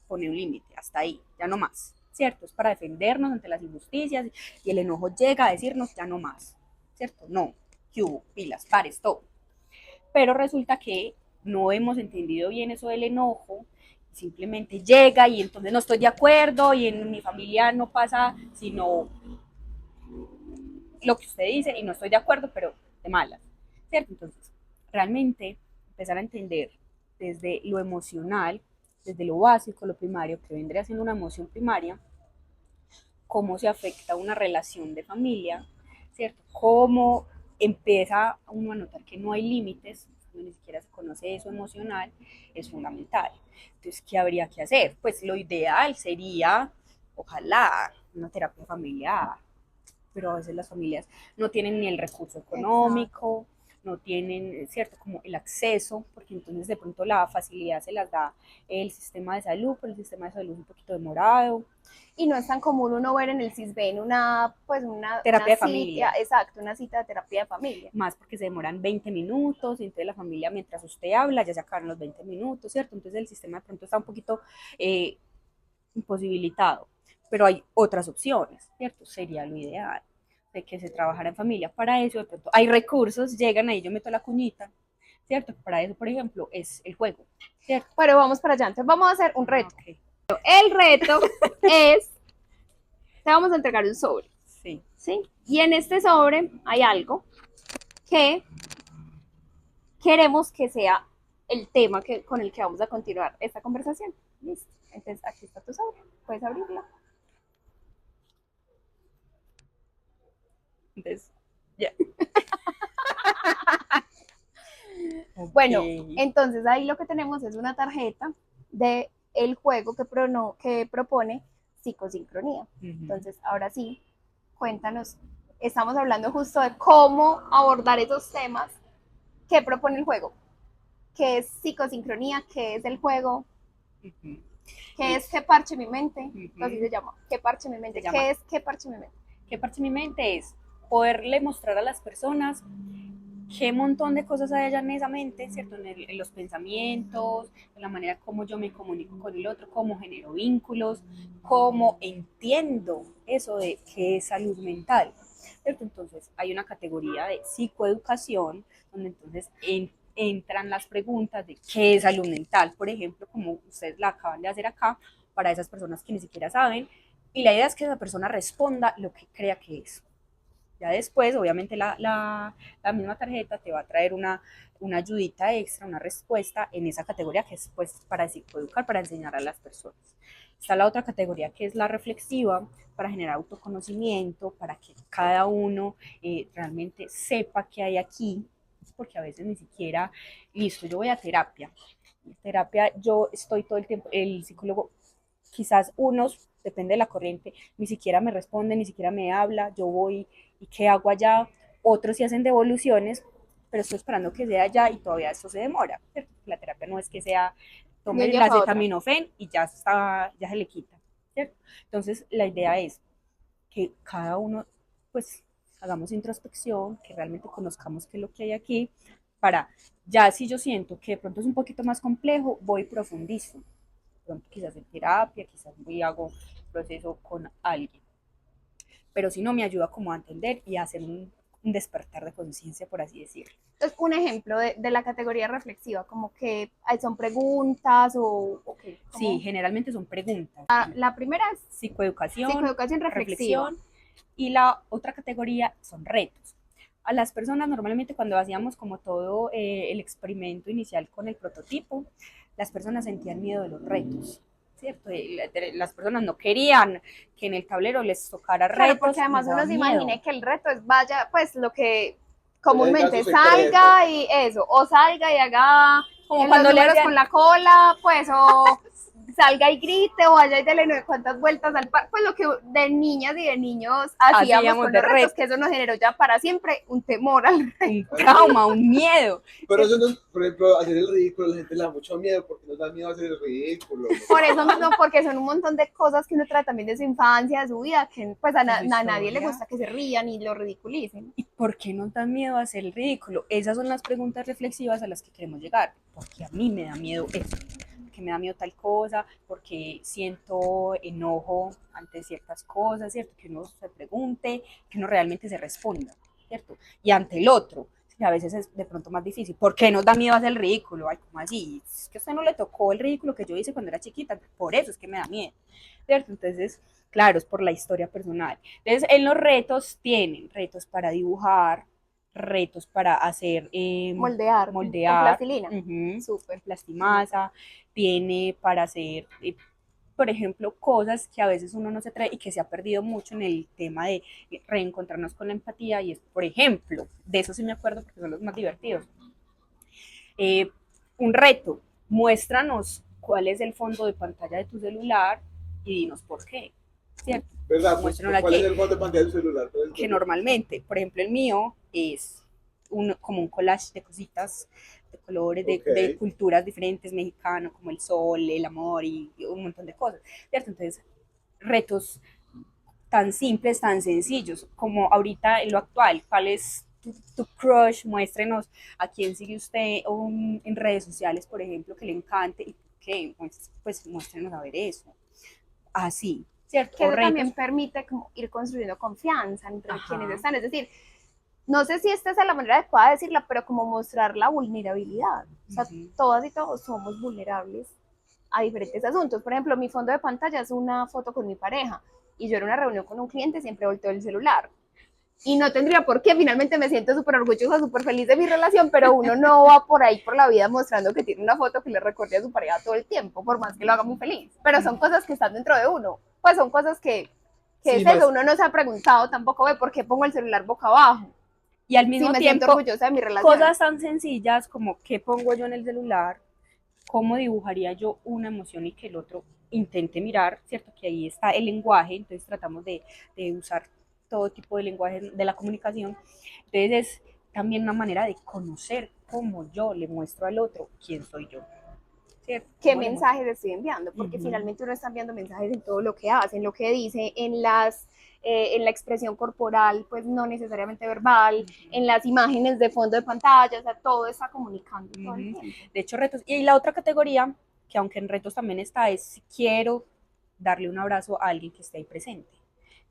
pone un límite, hasta ahí, ya no más, ¿cierto? Es para defendernos ante las injusticias y el enojo llega a decirnos ya no más, ¿cierto? No, ¿qué hubo? Pilas, pares, todo. Pero resulta que no hemos entendido bien eso del enojo, simplemente llega y entonces no estoy de acuerdo y en mi familia no pasa sino lo que usted dice y no estoy de acuerdo, pero de malas, ¿cierto? Entonces, realmente empezar a entender desde lo emocional, desde lo básico, lo primario, que vendría siendo una emoción primaria, cómo se afecta una relación de familia, ¿cierto? Cómo empieza uno a notar que no hay límites, ni siquiera se conoce eso emocional, es fundamental. Entonces, ¿qué habría que hacer? Pues lo ideal sería, ojalá, una terapia familiar, pero a veces las familias no tienen ni el recurso económico, no tienen, ¿cierto?, como el acceso, porque entonces de pronto la facilidad se las da el sistema de salud, pero el sistema de salud es un poquito demorado. Y no es tan común uno ver en el CISBEN una terapia de cita, familia. exacto, una cita de terapia de familia. Más porque se demoran 20 minutos, y entonces la familia mientras usted habla ya se acabaron los 20 minutos, ¿cierto? Entonces el sistema de pronto está un poquito imposibilitado. pero hay otras opciones, ¿cierto? Sería lo ideal, de que se trabajara en familia. Para eso, de pronto, hay recursos, llegan ahí, yo meto la cuñita, ¿cierto? Para eso, por ejemplo, es el juego, ¿cierto? Pero vamos para allá, entonces vamos a hacer un reto. Okay. El reto es, te vamos a entregar un sobre, Sí. ¿sí? Y en este sobre hay algo que queremos que sea el tema con el que vamos a continuar esta conversación. Listo. Entonces, aquí está tu sobre. Puedes abrirla. Entonces, ya. Bueno, Ok. entonces ahí lo que tenemos es una tarjeta de el juego que propone psicosincronía. Entonces, ahora sí, cuéntanos. Estamos hablando justo de cómo abordar esos temas que propone el juego. ¿Qué es psicosincronía? ¿Qué es el juego? ¿Qué es qué parche mi mente? Así se llama. ¿Qué parche mi mente? ¿Qué es qué parche mi mente? ¿Qué parche mi mente? Es poderle mostrar a las personas qué montón de cosas hay allá en esa mente, ¿cierto? En los pensamientos, en la manera como yo me comunico con el otro, cómo genero vínculos, cómo entiendo eso de qué es salud mental, ¿cierto? Entonces hay una categoría de psicoeducación, donde entonces entran las preguntas de qué es salud mental, por ejemplo, como ustedes la acaban de hacer acá, para esas personas que ni siquiera saben, y la idea es que esa persona responda lo que crea que es. Ya después, obviamente, la misma tarjeta te va a traer una ayudita extra, una respuesta en esa categoría que es pues, para psicoeducar, para enseñar a las personas. Está la otra categoría que es la reflexiva, para generar autoconocimiento, para que cada uno realmente sepa qué hay aquí, porque a veces ni siquiera, listo, yo voy a terapia. Terapia, yo estoy todo el tiempo, el psicólogo, quizás unos, depende de la corriente, ni siquiera me responde, ni siquiera me habla, yo voy y qué hago allá, otros sí hacen devoluciones, pero estoy esperando que sea allá y todavía esto se demora. La terapia no es que sea, De un tome día la para otro. acetaminofén y ya está, ya se le quita, ¿cierto? Entonces la idea es que cada uno, pues, hagamos introspección, que realmente conozcamos qué es lo que hay aquí, para, ya si yo siento que de pronto es un poquito más complejo, voy profundizo, pronto quizás en terapia, quizás voy y hago proceso con alguien. Pero si no, me ayuda como a entender y a hacer un despertar de conciencia, por así decirlo. Entonces, un ejemplo de la categoría reflexiva, como que son preguntas o qué. Sí, generalmente son preguntas. La primera es Psicoeducación, psicoeducación reflexiva. reflexión, y la otra categoría son retos. A las personas normalmente cuando hacíamos como todo el experimento inicial con el prototipo, las personas sentían miedo de los retos, ¿cierto? Las personas no querían que en el tablero les tocara Claro, retos, porque además les daba uno se miedo. imagina que el reto es vaya, pues lo que Ella diga comúnmente su secreto. salga y eso, o salga y haga Como los cuando le números hacían, con la cola, pues, o salga y grite, o vaya y dele no sé cuántas vueltas al parque, pues lo que de niñas y de niños hacíamos hacíamos con de los retos, retos, que eso nos generó ya para siempre un temor al reto. un trauma, un miedo. Pero eso no, por ejemplo, hacer el ridículo, la gente le da mucho miedo porque nos da miedo hacer el ridículo. Por eso mismo, porque son un montón de cosas que uno trata también de su infancia, de su vida, que pues a nadie le gusta que se rían y lo ridiculicen. ¿Y por qué nos da miedo hacer el ridículo? Esas son las preguntas reflexivas a las que queremos llegar. Porque a mí me da miedo esto, porque me da miedo tal cosa, porque siento enojo ante ciertas cosas, ¿cierto? Que uno se pregunte, que uno realmente se responda, ¿cierto? Y ante el otro, que a veces es de pronto más difícil. ¿Por qué nos da miedo hacer el ridículo? Ay, ¿cómo así? Es que a usted no le tocó el ridículo que yo hice cuando era chiquita, por eso es que me da miedo, ¿cierto? Entonces, claro, es por la historia personal. Entonces, en los retos tienen retos para dibujar, retos para hacer Moldear, con moldear, plastilina. súper plastimasa, tiene para hacer, por ejemplo, cosas que a veces uno no se trae y que se ha perdido mucho en el tema de reencontrarnos con la empatía, y es, por ejemplo, de eso sí me acuerdo porque son los más divertidos. Un reto, muéstranos cuál es el fondo de pantalla de tu celular y dinos por qué, ¿cierto? ¿Verdad? Pues, Muéstranos ¿cuál es aquí, el fondo de pantalla del celular? que normalmente, por ejemplo, el mío es como un collage de cositas, de colores, de culturas diferentes, mexicano, como el sol, el amor y un montón de cosas, ¿cierto? Entonces, retos tan simples, tan sencillos, como ahorita en lo actual, ¿cuál es tu crush? Muéstrenos a quién sigue usted en redes sociales, por ejemplo, que le encante y que pues muéstrenos a ver eso. Así, ¿cierto? Que O eso retos. también permite como ir construyendo confianza entre Ajá. quienes están. Es decir, no sé si esta es la manera adecuada de decirla, pero como mostrar la vulnerabilidad. O sea, todas y todos somos vulnerables a diferentes asuntos. Por ejemplo, mi fondo de pantalla es una foto con mi pareja y yo en una reunión con un cliente siempre volteo el celular. Y no tendría por qué, finalmente me siento súper orgullosa, súper feliz de mi relación, pero uno no va por ahí por la vida mostrando que tiene una foto que le recuerde a su pareja todo el tiempo, por más que lo haga muy feliz. Pero son cosas que están dentro de uno, pues son cosas que Sí, es más- eso, uno no se ha preguntado tampoco de por qué pongo el celular boca abajo, Y al si mismo me siento tiempo, orgullosa de mi relación. cosas tan sencillas como qué pongo yo en el celular, cómo dibujaría yo una emoción y que el otro intente mirar, ¿cierto? Que ahí está el lenguaje, entonces tratamos de usar todo tipo de lenguaje de la comunicación. Entonces es también una manera de conocer cómo yo le muestro al otro quién soy yo, ¿cierto? ¿Qué ¿Cómo le muestro? mensajes estoy enviando? Porque finalmente uno está enviando mensajes en todo lo que hace, en lo que dice, en la expresión corporal, pues no necesariamente verbal, en las imágenes de fondo de pantalla, o sea, todo está comunicando todo el tiempo. De hecho, retos. Y la otra categoría, que aunque en retos también está, es si quiero darle un abrazo a alguien que esté ahí presente.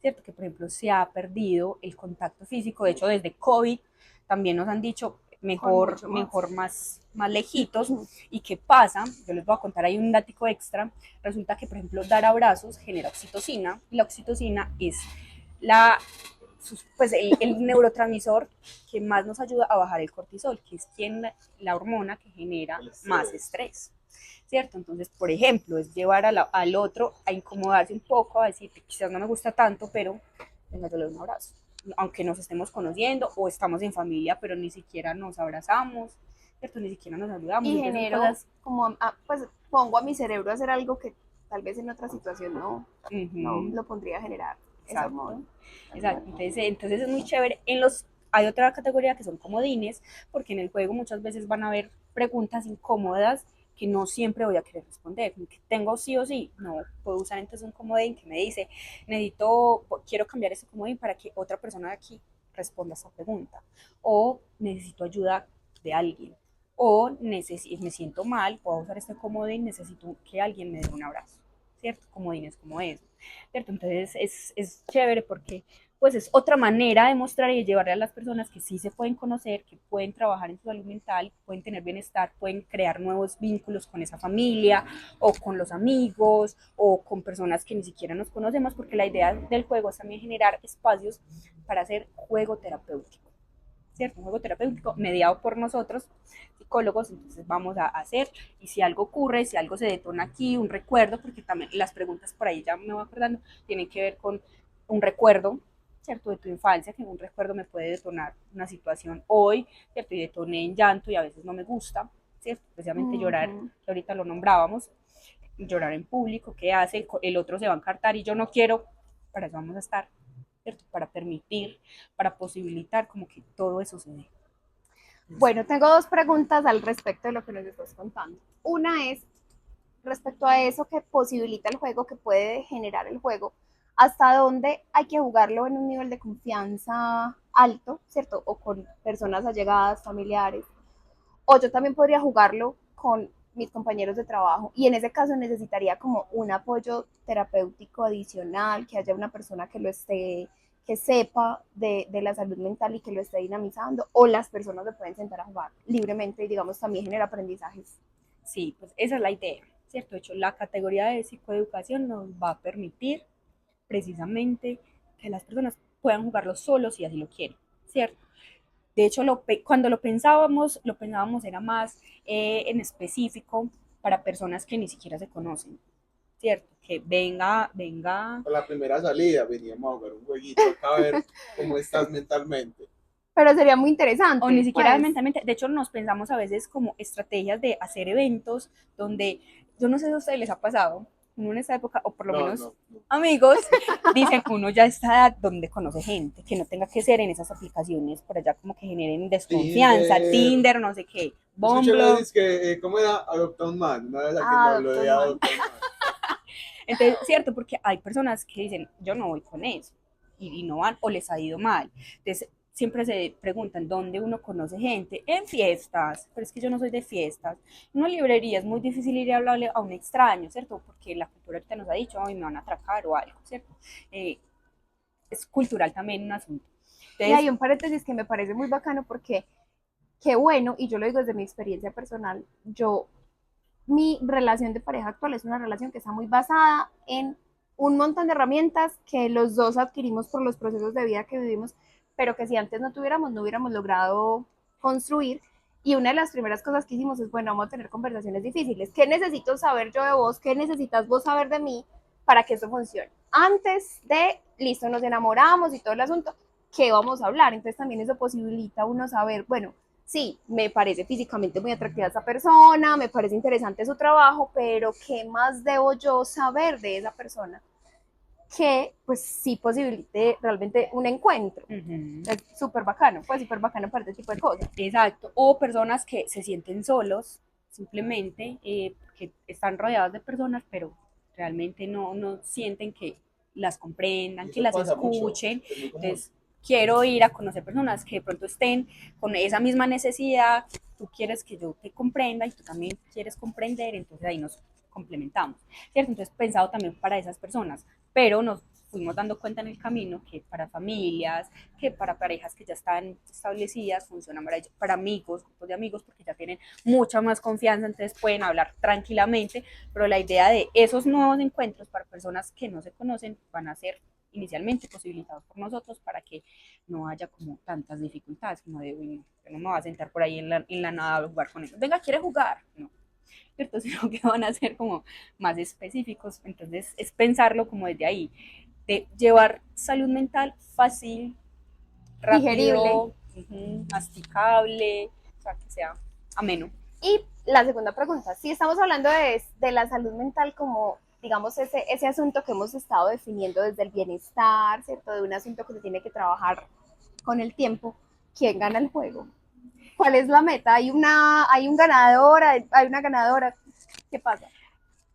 ¿Cierto? Que por ejemplo se ha perdido el contacto físico. De hecho, desde COVID también nos han dicho mejor más lejitos. ¿Y qué pasa? Yo les voy a contar ahí un dático extra. Resulta que, por ejemplo, dar abrazos genera oxitocina. Y la oxitocina es pues el neurotransmisor que más nos ayuda a bajar el cortisol, que es la hormona que genera más estrés, ¿cierto? Entonces, por ejemplo, es llevar al otro a incomodarse un poco, a decir, quizás no me gusta tanto, pero venga, yo le doy un abrazo. Aunque nos estemos conociendo o estamos en familia, pero ni siquiera nos abrazamos, ¿cierto? Ni siquiera nos saludamos. Y entonces genero, cosas... como, pues pongo a mi cerebro a hacer algo que tal vez en otra situación no lo pondría a generar. Exacto. Exacto. Entonces es muy chévere. Hay otra categoría que son comodines, porque en el juego muchas veces van a haber preguntas incómodas que no siempre voy a querer responder, que tengo sí o sí, no, puedo usar entonces un comodín que me dice, quiero cambiar ese comodín para que otra persona de aquí responda a esa pregunta, o necesito ayuda de alguien, o me siento mal, puedo usar este comodín, necesito que alguien me dé un abrazo, ¿cierto? Comodines como eso. ¿Cierto? Entonces es chévere porque pues es otra manera de mostrar y de llevarle a las personas que sí se pueden conocer, que pueden trabajar en su salud mental, pueden tener bienestar, pueden crear nuevos vínculos con esa familia o con los amigos o con personas que ni siquiera nos conocemos, porque la idea del juego es también generar espacios para hacer juego terapéutico. ¿Cierto? Un juego terapéutico mediado por nosotros, psicólogos, entonces vamos a hacer, y si algo ocurre, si algo se detona aquí, un recuerdo, porque también las preguntas por ahí ya me voy acordando, tienen que ver con un recuerdo, ¿cierto? De tu infancia, que un recuerdo me puede detonar una situación hoy, ¿cierto? Y detoné en llanto y a veces no me gusta, ¿cierto? Especialmente llorar, que ahorita lo nombrábamos, llorar en público, ¿qué hace? El otro se va a encartar y yo no quiero, para eso vamos a estar, ¿cierto? Para permitir, para posibilitar como que todo eso se dé. Bueno, tengo dos preguntas al respecto de lo que nos estás contando. Una es respecto a eso que posibilita el juego, que puede generar el juego, hasta dónde hay que jugarlo en un nivel de confianza alto, ¿cierto? O con personas allegadas, familiares. O yo también podría jugarlo con mis compañeros de trabajo y en ese caso necesitaría como un apoyo terapéutico adicional, que haya una persona que lo esté, que sepa de la salud mental y que lo esté dinamizando, o las personas se pueden sentar a jugar libremente y digamos también genera aprendizajes. Sí, pues esa es la idea, ¿cierto? De hecho, la categoría de psicoeducación nos va a permitir precisamente que las personas puedan jugarlo solos si así lo quieren, ¿cierto? De hecho, cuando lo pensábamos era más en específico para personas que ni siquiera se conocen, ¿cierto? Que venga. A la primera salida veníamos a jugar un jueguito acá a ver cómo estás mentalmente. Pero sería muy interesante. O ni siquiera pues. mentalmente. De hecho, nos pensamos a veces como estrategias de hacer eventos donde, yo no sé si a ustedes les ha pasado, uno en esa época, o por lo menos amigos, dicen, uno ya está donde conoce gente, que no tenga que ser en esas aplicaciones por allá como que generen desconfianza, Tinder no sé qué, Bumble. ¿Cómo era? Adopta un man. Una vez alguien me habló de Adopta un man. Entonces, cierto, porque hay personas que dicen, yo no voy con eso, y no van, o les ha ido mal. Entonces, siempre se preguntan dónde uno conoce gente, en fiestas, pero es que yo no soy de fiestas. En una librería es muy difícil ir a hablarle a un extraño, ¿cierto? Porque la cultura ahorita nos ha dicho, ay, me van a atracar o algo, ¿cierto? Es cultural también un asunto. Y Entonces, hay un paréntesis que me parece muy bacano porque qué bueno, y yo lo digo desde mi experiencia personal, mi relación de pareja actual es una relación que está muy basada en un montón de herramientas que los dos adquirimos por los procesos de vida que vivimos, pero que si antes no tuviéramos, no hubiéramos logrado construir. Y una de las primeras cosas que hicimos es, bueno, vamos a tener conversaciones difíciles. ¿Qué necesito saber yo de vos? ¿Qué necesitas vos saber de mí para que esto funcione? Antes de, listo, nos enamoramos y todo el asunto, ¿qué vamos a hablar? Entonces también eso posibilita a uno saber, bueno, sí, me parece físicamente muy atractiva esa persona, me parece interesante su trabajo, pero ¿qué más debo yo saber de esa persona? Que pues sí posibilite realmente un encuentro. Es súper bacano, pues súper bacano para este tipo de cosas. exacto. O personas que se sienten solos, simplemente, que están rodeadas de personas, pero realmente no sienten que las comprendan, que Eso las pasa mucho, escuchen. es muy común. Entonces, quiero ir a conocer personas que de pronto estén con esa misma necesidad, tú quieres que yo te comprenda y tú también quieres comprender, entonces ahí nos complementamos, ¿cierto? Entonces, pensado también para esas personas, pero nos fuimos dando cuenta en el camino que para familias, que para parejas que ya están establecidas, funciona maravilloso, para amigos, grupos de amigos, porque ya tienen mucha más confianza, entonces pueden hablar tranquilamente, pero la idea de esos nuevos encuentros para personas que no se conocen van a ser inicialmente posibilitados por nosotros para que no haya como tantas dificultades, como de, uy, no me voy a sentar por ahí en la nada a jugar con ellos. Venga, ¿quiere jugar? No. ¿Cierto? Sino que van a ser como más específicos. Entonces, es pensarlo como desde ahí, de llevar salud mental fácil, Digerible. rápido, masticable, o sea, que sea ameno. Y la segunda pregunta, si estamos hablando de la salud mental como, digamos, ese asunto que hemos estado definiendo desde el bienestar, ¿cierto? De un asunto que se tiene que trabajar con el tiempo, ¿quién gana el juego? ¿Cuál es la meta? Hay un ganador, hay una ganadora. ¿Qué pasa?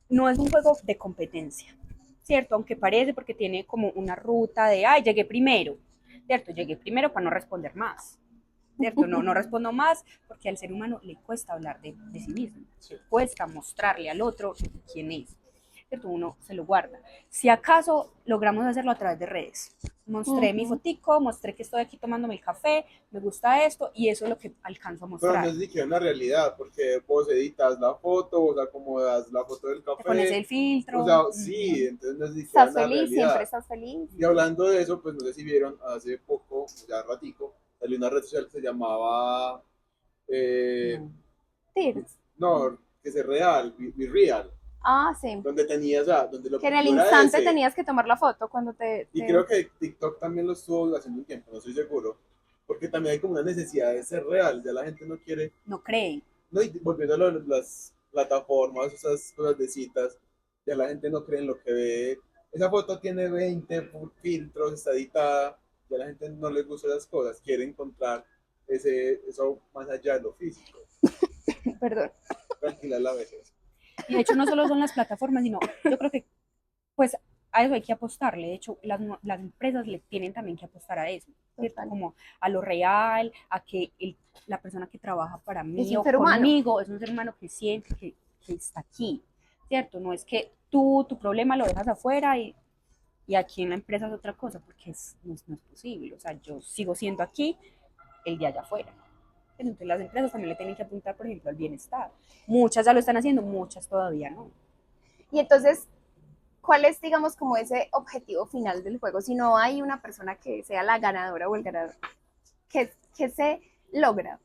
No es un juego de competencia, ¿cierto? Aunque parece porque tiene como una ruta de, ay, llegué primero, ¿cierto? Llegué primero para no responder más, ¿cierto? No respondo más porque al ser humano le cuesta hablar de sí mismo, Sí. cuesta mostrarle al otro quién es, ¿cierto? Uno se lo guarda. Si acaso logramos hacerlo a través de redes, mostré mi fotico, mostré que estoy aquí tomándome el café, me gusta esto y eso es lo que alcanzo a Pero no mostrar. es ni siquiera una realidad, porque vos editas la foto, vos acomodas la foto del Te pones café, el filtro. o sea, sí, entonces no es ni siquiera ¿Estás una feliz? Siempre realidad. estás feliz. Y hablando de eso, pues no sé si vieron, hace poco, ya ratico, salió una red social que se llamaba, eh, No. Tears. no, que es real, Be Real, Ah, sí. donde tenías, o sea, donde el Que en el objetivo era instante ese. tenías que tomar la foto cuando Y creo que TikTok también lo estuvo haciendo un tiempo, no estoy seguro, porque también hay como una necesidad de ser real, ya la gente no quiere. No creen. No, y volviendo a las plataformas, esas cosas de citas, ya la gente no cree en lo que ve. Esa foto tiene 20 filtros, está editada, ya la gente no le gusta esas cosas, quiere encontrar eso más allá de lo físico. Perdón. Tranquila la vejez. Y de hecho no solo son las plataformas, sino yo creo que pues a eso hay que apostarle. De hecho, las empresas le tienen también que apostar a eso, ¿cierto? Total. Como a lo real, a que la persona que trabaja para Es mí un o ser humano. conmigo es un ser humano que siente que está aquí, ¿cierto? No es que tú tu problema lo dejas afuera y aquí en la empresa es otra cosa, porque no es posible. O sea, yo sigo siendo aquí el de allá afuera. Entonces las empresas también le tienen que apuntar, por ejemplo, al bienestar. Muchas ya lo están haciendo, muchas todavía no. Y entonces, ¿cuál es, digamos, como ese objetivo final del juego? Si no hay una persona que sea la ganadora o el ganador, ¿qué se logra?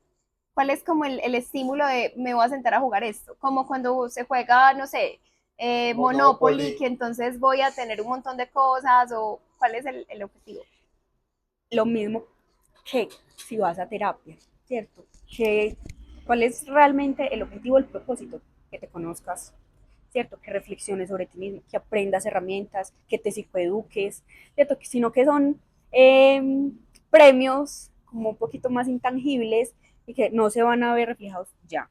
¿Cuál es como el estímulo de me voy a sentar a jugar esto? Como cuando se juega, no sé, Monopoly, Monopoly. que entonces voy a tener un montón de cosas, o ¿cuál es el objetivo? Lo mismo que si vas a terapia, ¿cierto? ¿Cuál es realmente el objetivo, el propósito? Que te conozcas, ¿cierto? Que reflexiones sobre ti mismo, que aprendas herramientas, que te psicoeduques, ¿cierto? Sino que son premios como un poquito más intangibles y que no se van a ver reflejados ya.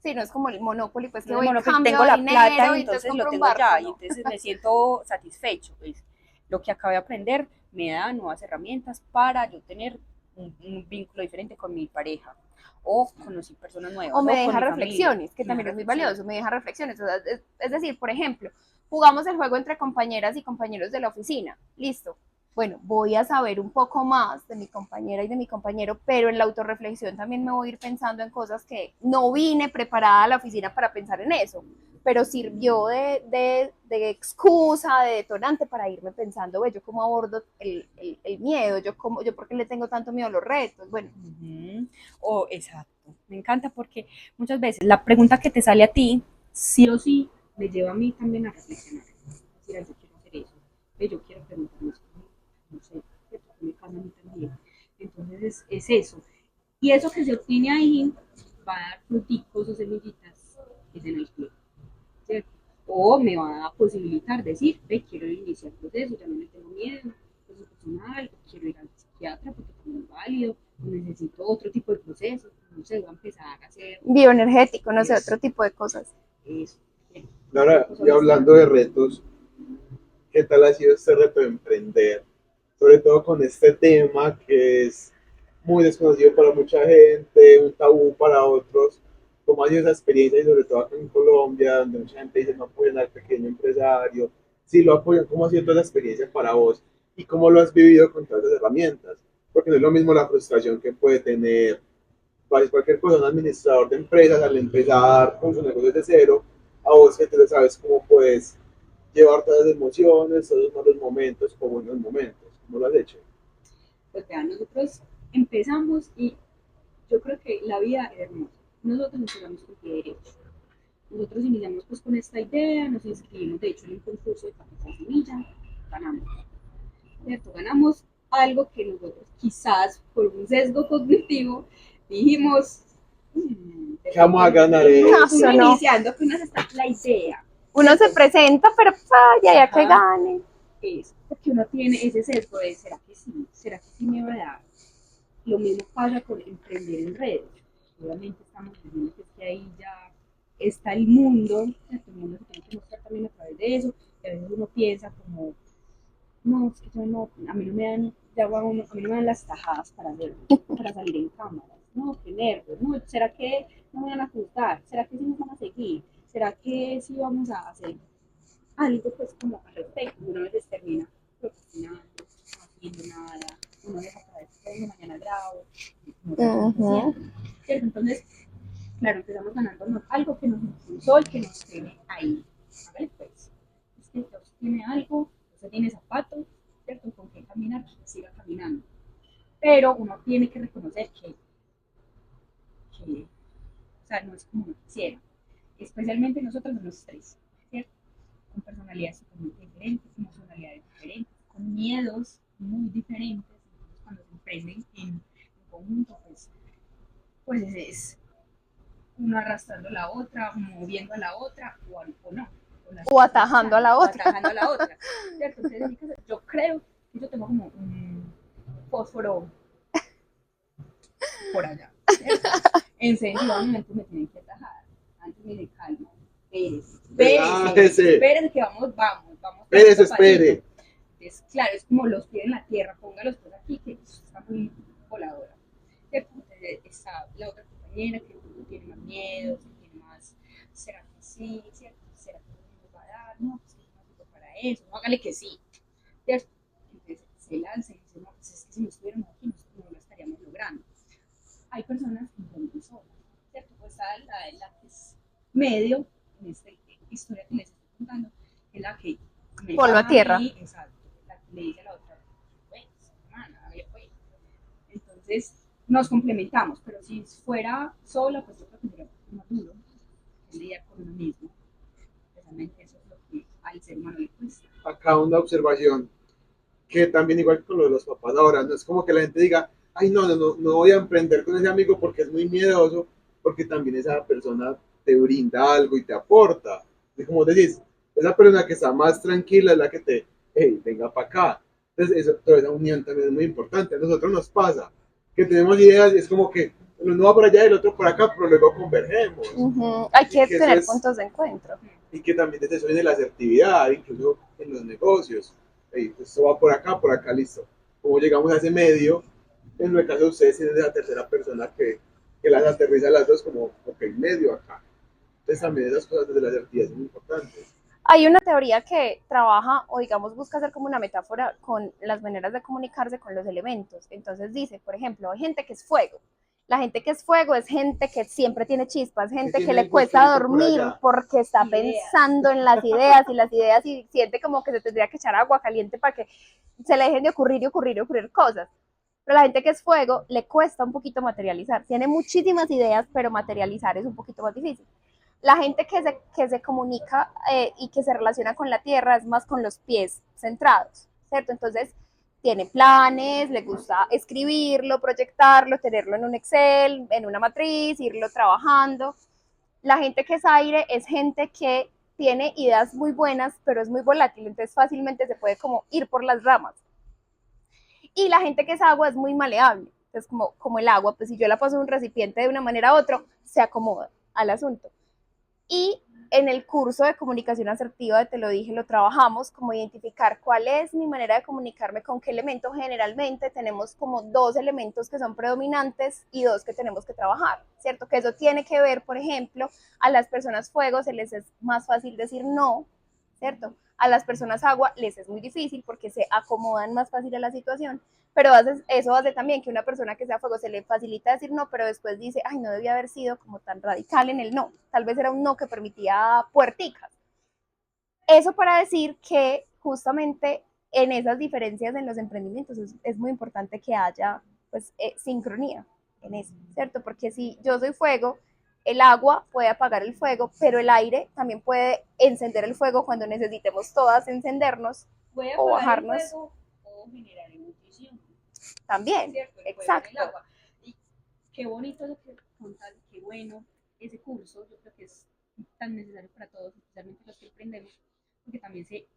Sí, no es como el Monopoly, pues que No, voy en bueno, pues cambio tengo de la plata dinero y y entonces entonces lo compro un tengo barco, ya y ¿no? entonces me siento satisfecho. Pues, lo que acabé de aprender me da nuevas herramientas para yo tener un vínculo diferente con mi pareja, o conocí personas nuevas, O me con deja mi reflexiones, familia. que Me también deja es muy reflexiones. valioso, me deja reflexiones. O sea, es decir, por ejemplo, jugamos el juego entre compañeras y compañeros de la oficina, listo. Bueno, voy a saber un poco más de mi compañera y de mi compañero, pero en la autorreflexión también me voy a ir pensando en cosas que no vine preparada a la oficina para pensar en eso, pero sirvió de excusa, de detonante para irme pensando, ve, yo cómo abordo el miedo, yo por qué le tengo tanto miedo a los retos, bueno. Exacto, me encanta porque muchas veces la pregunta que te sale a ti, sí o sí, me lleva a mí también a reflexionar. Es decir, yo quiero hacer eso, yo quiero preguntarme eso, no sé, ¿qué me pasa a mí también? Entonces es eso. Y eso que se obtiene ahí va a dar fruticos o semillitas en el tiempo, ¿cierto? O me va a posibilitar decir, ve, quiero iniciar el proceso, ya no me tengo miedo, proceso personal, quiero ir al psiquiatra porque también es válido, necesito otro tipo de proceso, no sé, voy a empezar a hacer Bioenergético, no sé, eso, otro tipo de cosas. eso. Ahora, y hablando de retos, ¿qué tal ha sido este reto de emprender? Sobre todo con este tema que es muy desconocido para mucha gente, un tabú para otros. ¿Cómo ha sido esa experiencia? Y sobre todo acá en Colombia, donde mucha gente dice no apoyan al pequeño empresario. Si lo apoyan, ¿cómo ha sido toda la experiencia para vos? ¿Y cómo lo has vivido con todas las herramientas? Porque no es lo mismo la frustración que puede tener cualquier cosa, un administrador de empresas al empezar con sus negocios de cero, a vos que te lo sabes cómo puedes llevar todas las emociones, todos los malos momentos o buenos momentos. ¿Cómo lo has hecho? Pues vean, nosotros empezamos y yo creo que la vida es hermosa. Nosotros empezamos con pie derecho. Nosotros iniciamos pues con esta idea, nos inscribimos de hecho en un concurso de capital semilla, ganamos, ¿cierto? Ganamos algo que nosotros quizás por un sesgo cognitivo dijimos, ¿Qué vamos a ganar No, eso? eso no. iniciando apenas está la idea. Uno se presenta, pero ya que Ajá. gane. Es porque uno tiene ese sesgo de ¿será que sí? ¿Será que sí me va a dar? Lo mismo pasa con emprender en redes. Obviamente estamos viendo que ahí ya está el mundo, ¿cierto? El mundo se tiene que mostrar también a través de eso, y a veces uno piensa como, no, es que yo no, a mí no me dan, a mí no me dan las tajadas para hacer, para salir en cámaras, no, qué nervios, no, ¿será que no me van a juzgar? ¿Será que sí nos van a seguir? ¿Será que sí vamos a hacer algo pues como al respecto? Uno a veces termina procrastinando, no haciendo nada, uno deja para después, mañana grabo, no Ujú. ¿cierto? Entonces, claro, empezamos ganándonos algo que nos impulsó y que nos tiene ahí. Hágale pues. Es que usted tiene algo, usted tiene zapatos, ¿cierto? Con qué caminar, siga caminando. Pero uno tiene que reconocer o sea, no es como uno quisiera. Especialmente nosotros somos tres, ¿cierto? Con personalidades totalmente diferentes, emocionalidades diferentes, con miedos muy diferentes. Entonces, cuando se emprenden en conjunto, pues es una arrastrando a la otra, moviendo a la otra, o no. O atajando a la otra. O atajando a la otra. ¿Cierto? Entonces, yo creo que yo tengo como un fósforo por allá. ¿Cierto? En serio, antes me tienen que atajar. Antes me dicen, calma, espérese, que vamos. Espere. Es claro, es como los pies en la tierra, ponga los pies aquí, que está muy voladora. ¿Cierto? Está la otra compañera que tiene más miedo, tiene más, ¿será que sí? ¿Cierto? ¿Será que no me va a dar? No, pues que no sirvo para eso, no, hágale que sí. ¿Cierto? Entonces se lanza y dice, no, pues es que si no estuviéramos aquí no lo estaríamos logrando. Hay personas que emprenden solas, ¿cierto? Pues está la que es medio en esta historia que les estoy contando, es la que me Polvo a llama tierra. a mí, exacto, la que le dice a la otra, pues, hermana, a ver, pues. Entonces, nos complementamos, pero si fuera sola, pues yo creo que sería más duro lidiar con uno mismo. Precisamente eso es lo que al ser humano le cuesta. Acá una observación que también igual que con lo de los papás ahora, no es como que la gente diga, ay no voy a emprender con ese amigo porque es muy miedoso, porque también esa persona te brinda algo y te aporta. Y como decís, esa persona que está más tranquila es la que te, hey, venga para acá. Entonces, toda esa unión también es muy importante. A nosotros nos pasa que tenemos ideas y es como que uno va por allá y el otro por acá, pero luego convergemos. Hay que que tener puntos de encuentro. Y que también desde eso viene la asertividad, incluso en los negocios. Hey, esto va por acá, listo. ¿Cómo llegamos a ese medio En el caso de ustedes tienen esa tercera persona que las aterriza a las dos como, ok, medio acá. Entonces también esas cosas desde la asertividad son importantes. Hay una teoría que trabaja o digamos busca hacer como una metáfora con las maneras de comunicarse con los elementos. Entonces dice, por ejemplo, hay gente que es fuego. La gente que es fuego es gente que siempre tiene chispas, gente que le cuesta dormir porque está pensando en las ideas y siente como que se tendría que echar agua caliente para que se le dejen de ocurrir y ocurrir y ocurrir cosas. Pero la gente que es fuego le cuesta un poquito materializar. Tiene muchísimas ideas, pero materializar es un poquito más difícil. La gente que se comunica y que se relaciona con la tierra es más con los pies centrados, ¿cierto? Entonces, tiene planes, le gusta escribirlo, proyectarlo, tenerlo en un Excel, en una matriz, irlo trabajando. La gente que es aire es gente que tiene ideas muy buenas, pero es muy volátil, entonces fácilmente se puede como ir por las ramas. Y la gente que es agua es muy maleable, entonces como el agua, pues si yo la paso en un recipiente de una manera a otra, se acomoda al asunto. Y en el curso de comunicación asertiva, te lo dije, lo trabajamos como identificar cuál es mi manera de comunicarme con qué elemento. Generalmente tenemos como 2 elementos que son predominantes y 2 que tenemos que trabajar, ¿cierto? Que eso tiene que ver, por ejemplo, a las personas fuego se les es más fácil decir no, ¿cierto? A las personas agua les es muy difícil porque se acomodan más fácil a la situación, pero eso hace también que una persona que sea fuego se le facilita decir no, pero después dice, ay, no debía haber sido como tan radical en el no, tal vez era un no que permitía puerticas. Eso para decir que justamente en esas diferencias en los emprendimientos es muy importante que haya pues sincronía en eso, ¿cierto? Porque si yo soy fuego, el agua puede apagar el fuego, pero el aire también puede encender el fuego cuando necesitemos todas encendernos Puede o apagar bajarnos. el fuego o generar ebullición. También, ¿Cierto? exacto. El agua. Y qué bonito lo que contas, qué bueno ese curso, yo creo que es tan necesario para todos, especialmente los que emprendemos, porque también se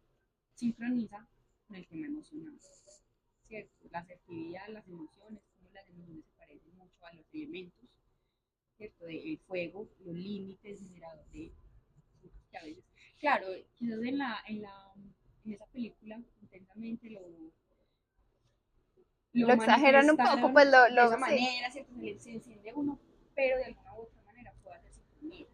sincroniza con el tema emocional, ¿cierto? La asertividad, las emociones, como las emociones se parecen mucho a los elementos, ¿cierto? El fuego, los límites generadores de que a veces, claro, quizás en esa película intensamente Lo exageran un poco, pues de esa sí. manera, ¿cierto? Se enciende uno, pero de alguna u otra manera puede hacer sincronía.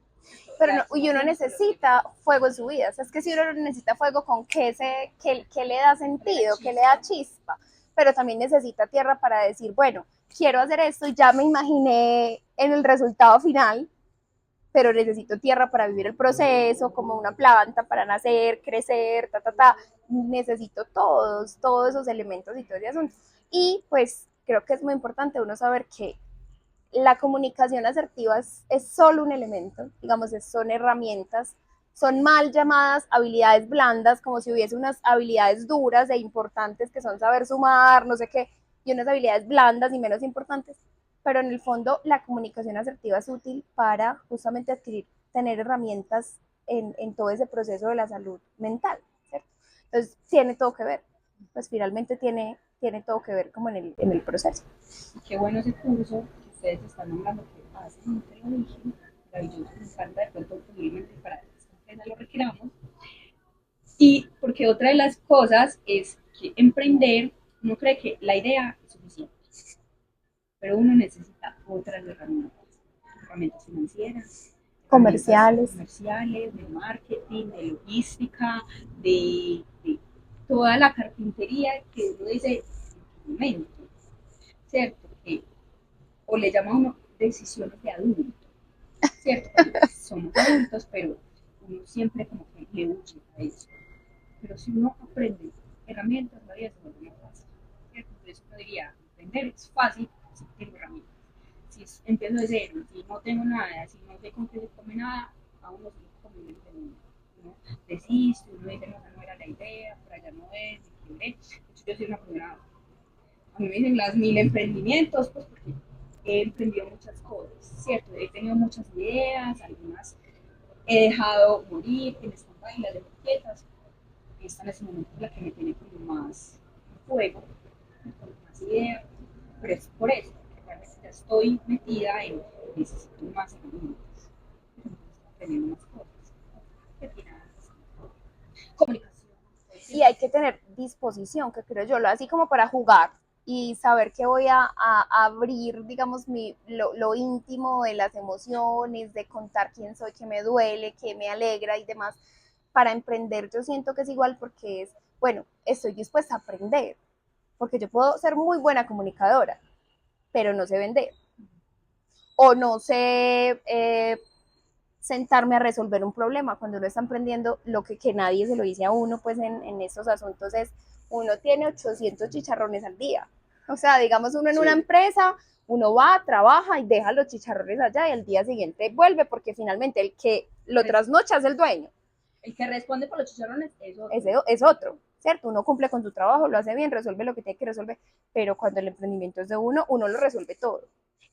Pero no, y uno necesita fuego en su vida. O sea, es que si uno necesita fuego, ¿con qué, qué le da sentido? ¿Qué le da chispa? Pero también necesita tierra para decir, bueno, quiero hacer esto y ya me imaginé en el resultado final, pero necesito tierra para vivir el proceso, como una planta para nacer, crecer, ta, ta, ta. Necesito todos esos elementos y todo ese asunto. Y pues creo que es muy importante uno saber que la comunicación asertiva es solo un elemento, digamos, son herramientas, son mal llamadas habilidades blandas, como si hubiese unas habilidades duras e importantes que son saber sumar, no sé qué, y unas habilidades blandas y menos importantes, pero en el fondo la comunicación asertiva es útil para justamente adquirir, tener herramientas en todo ese proceso de la salud mental, ¿cierto? Entonces tiene todo que ver, pues finalmente tiene todo que ver como en el proceso. Qué bueno ese curso que ustedes están nombrando, que hacen, no te lo dije, maravilloso, me encanta de pronto posiblemente para esta empresa lo requeramos. Y porque otra de las cosas es que emprender, uno cree que la idea es suficiente, pero uno necesita otras herramientas financieras, Comerciales, de marketing, de logística, de toda la carpintería que uno dice en un momento, ¿cierto? Que, o le llama a uno decisiones de adulto, ¿cierto? Porque somos adultos, pero uno siempre como que le huye a eso. Pero si uno aprende herramientas, la vida se vuelve más fácil, ¿cierto? Entonces uno diría, aprender es fácil si tengo herramientas. Si empiezo de cero, si no tengo nada, si no sé con qué se come nada, a uno se le come el mundo. Uno desiste, uno dice, no, esa no era la idea, por allá no es, me quebré. De hecho, yo soy una primera. A mí me dicen las 1000 emprendimientos, pues porque he emprendido muchas cosas, ¿cierto? He tenido muchas ideas, algunas he dejado morir, en stand-by, las dejo quietas. Esta en ese momento es la que me tiene como más fuego, con más ideas, pero es por eso, que realmente ya estoy metida en necesito más herramientas, aprendiendo más cosas. Comunicación. y hay que tener disposición, que creo yo, así como para jugar. y saber que voy a abrir, digamos, lo íntimo de las emociones, de contar quién soy, qué me duele, qué me alegra y demás, para emprender yo siento que es igual porque es, bueno, estoy dispuesta a aprender, porque yo puedo ser muy buena comunicadora, pero no sé vender, o no sé sentarme a resolver un problema cuando uno está emprendiendo, lo que nadie se lo dice a uno pues en estos asuntos es, uno tiene 800 chicharrones al día, o sea, digamos uno en una Sí. empresa, uno va, trabaja y deja los chicharrones allá y al día siguiente vuelve porque finalmente el que lo trasnocha es el dueño. El que responde por los chicharrones Es otro, ¿cierto? Uno cumple con su trabajo, lo hace bien, resuelve lo que tiene que resolver, pero cuando el emprendimiento es de uno lo resuelve todo.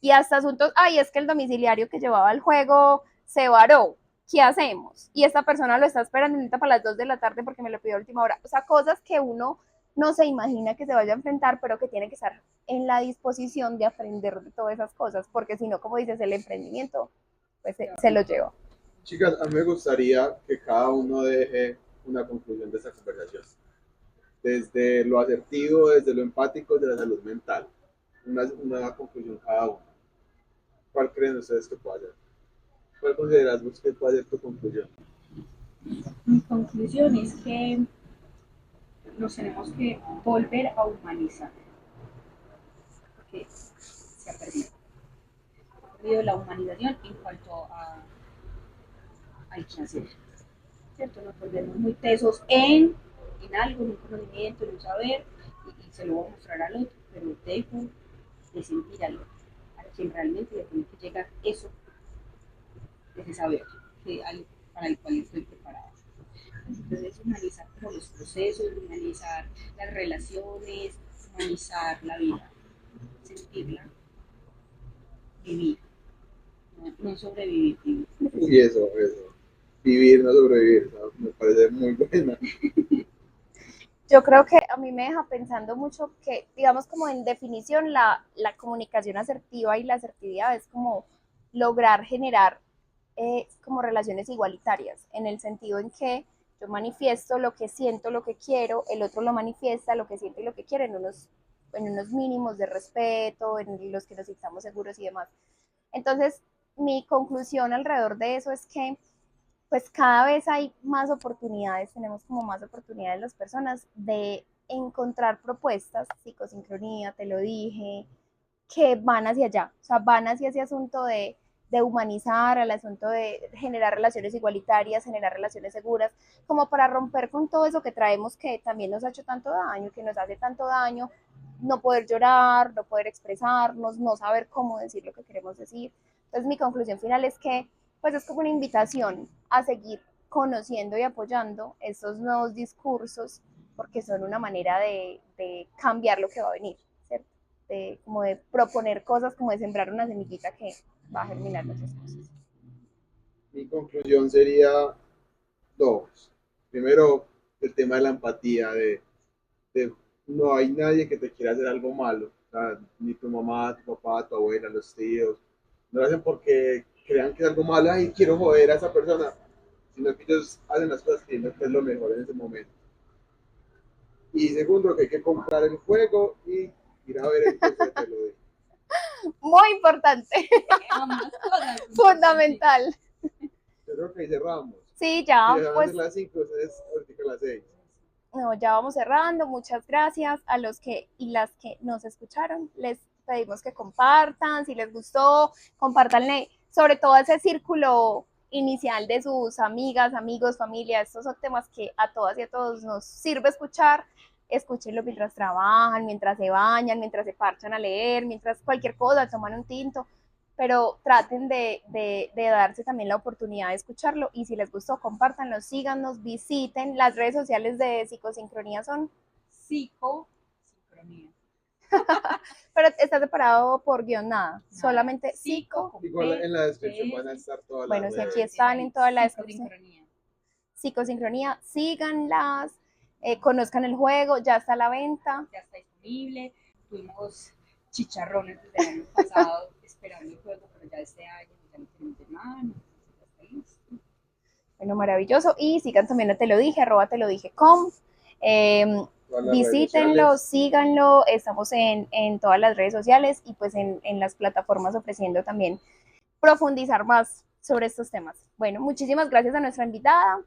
Y hasta asuntos, ay, es que el domiciliario que llevaba el juego se varó, ¿qué hacemos? Y esta persona lo está esperando para las 2 de la tarde porque me lo pidió a última hora. O sea, cosas que uno no se imagina que se vaya a enfrentar, pero que tiene que estar en la disposición de aprender de todas esas cosas, porque si no, como dices, el emprendimiento, pues se lo lleva. Chicas, a mí me gustaría que cada uno deje una conclusión de esta conversación. Desde lo asertivo, desde lo empático, desde la salud mental. Una conclusión cada uno. ¿Cuál creen ustedes que puede ser? ¿Cuál consideras vos que puede ser tu conclusión? Mi conclusión es que nos tenemos que volver a humanizar, porque se ha perdido. Se ha perdido la humanización en cuanto al quehacer, ¿cierto? Nos volvemos muy tesos en algo, en un conocimiento, en un saber, y se lo voy a mostrar al otro, pero dejo de sentir algo, a quien realmente le tiene que llegar eso, ese saber, para el cual estoy preparada. Entonces, humanizar como los procesos, humanizar las relaciones, humanizar la vida, sentirla, vivir, no sobrevivir, vivir. Y eso. Vivir, no sobrevivir. ¿No? Me parece muy buena. Yo creo que a mí me deja pensando mucho que, digamos, como en definición, la comunicación asertiva y la asertividad es como lograr generar como relaciones igualitarias, en el sentido en que yo manifiesto lo que siento, lo que quiero, el otro lo manifiesta, lo que siente y lo que quiere, en unos mínimos de respeto, en los que nos sintamos seguros y demás. Entonces, mi conclusión alrededor de eso es que pues cada vez hay más oportunidades, tenemos como más oportunidades las personas de encontrar propuestas, psicosincronía, te lo dije, que van hacia allá, o sea, van hacia ese asunto de humanizar, al asunto de generar relaciones igualitarias, generar relaciones seguras, como para romper con todo eso que traemos que también nos ha hecho tanto daño, que nos hace tanto daño, no poder llorar, no poder expresarnos, no saber cómo decir lo que queremos decir. Entonces mi conclusión final es que pues es como una invitación a seguir conociendo y apoyando esos nuevos discursos porque son una manera de cambiar lo que va a venir, ¿cierto? Como de proponer cosas, como de sembrar una semillita que va a germinar muchas cosas. Mi conclusión sería dos. Primero, el tema de la empatía, de no hay nadie que te quiera hacer algo malo. O sea, ni tu mamá, tu papá, tu abuela, los tíos. No lo hacen porque crean que es algo malo y quiero joder a esa persona, sino que ellos hacen las cosas creyendo que es lo mejor en ese momento. Y segundo, que hay que comprar el juego y ir a ver el curso de te lo digo. Muy importante, fundamental. Yo creo que ahí cerramos. Sí, Y ya, ya van a ser pues las 5, ustedes ahorita las 6. no, ya vamos cerrando. Muchas gracias a los que y las que nos escucharon. Les pedimos que compartan, si les gustó, compartanle sobre todo ese círculo inicial de sus amigas, amigos, familia. Estos son temas que a todas y a todos nos sirve escuchar. Escúchenlo mientras trabajan, mientras se bañan, mientras se parchan a leer, mientras cualquier cosa, toman un tinto, pero traten de darse también la oportunidad de escucharlo y si les gustó, compártanlo, síganos, visiten. Las redes sociales de Psicosincronía son, Psicosincronía. pero está separado por guión nada, solamente psico. Igual en la descripción van a estar todas las Bueno, si aquí redes. están en toda la descripción. Psicosincronía, síganlas, conozcan el juego, ya está a la venta. Ya está disponible. Tuvimos chicharrones desde el año pasado esperando el juego, pero ya este año ya lo tenemos de mano. Ya está listo. Bueno, maravilloso. Y sigan también a Te lo dije, @telodije.com. todas las redes Visítenlo, sociales. síganlo, estamos en todas las redes sociales y pues en las plataformas ofreciendo también profundizar más sobre estos temas. Bueno, muchísimas gracias a nuestra invitada,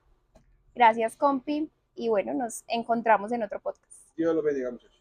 gracias compi, y bueno, nos encontramos en otro podcast. Dios los bendiga, muchachos.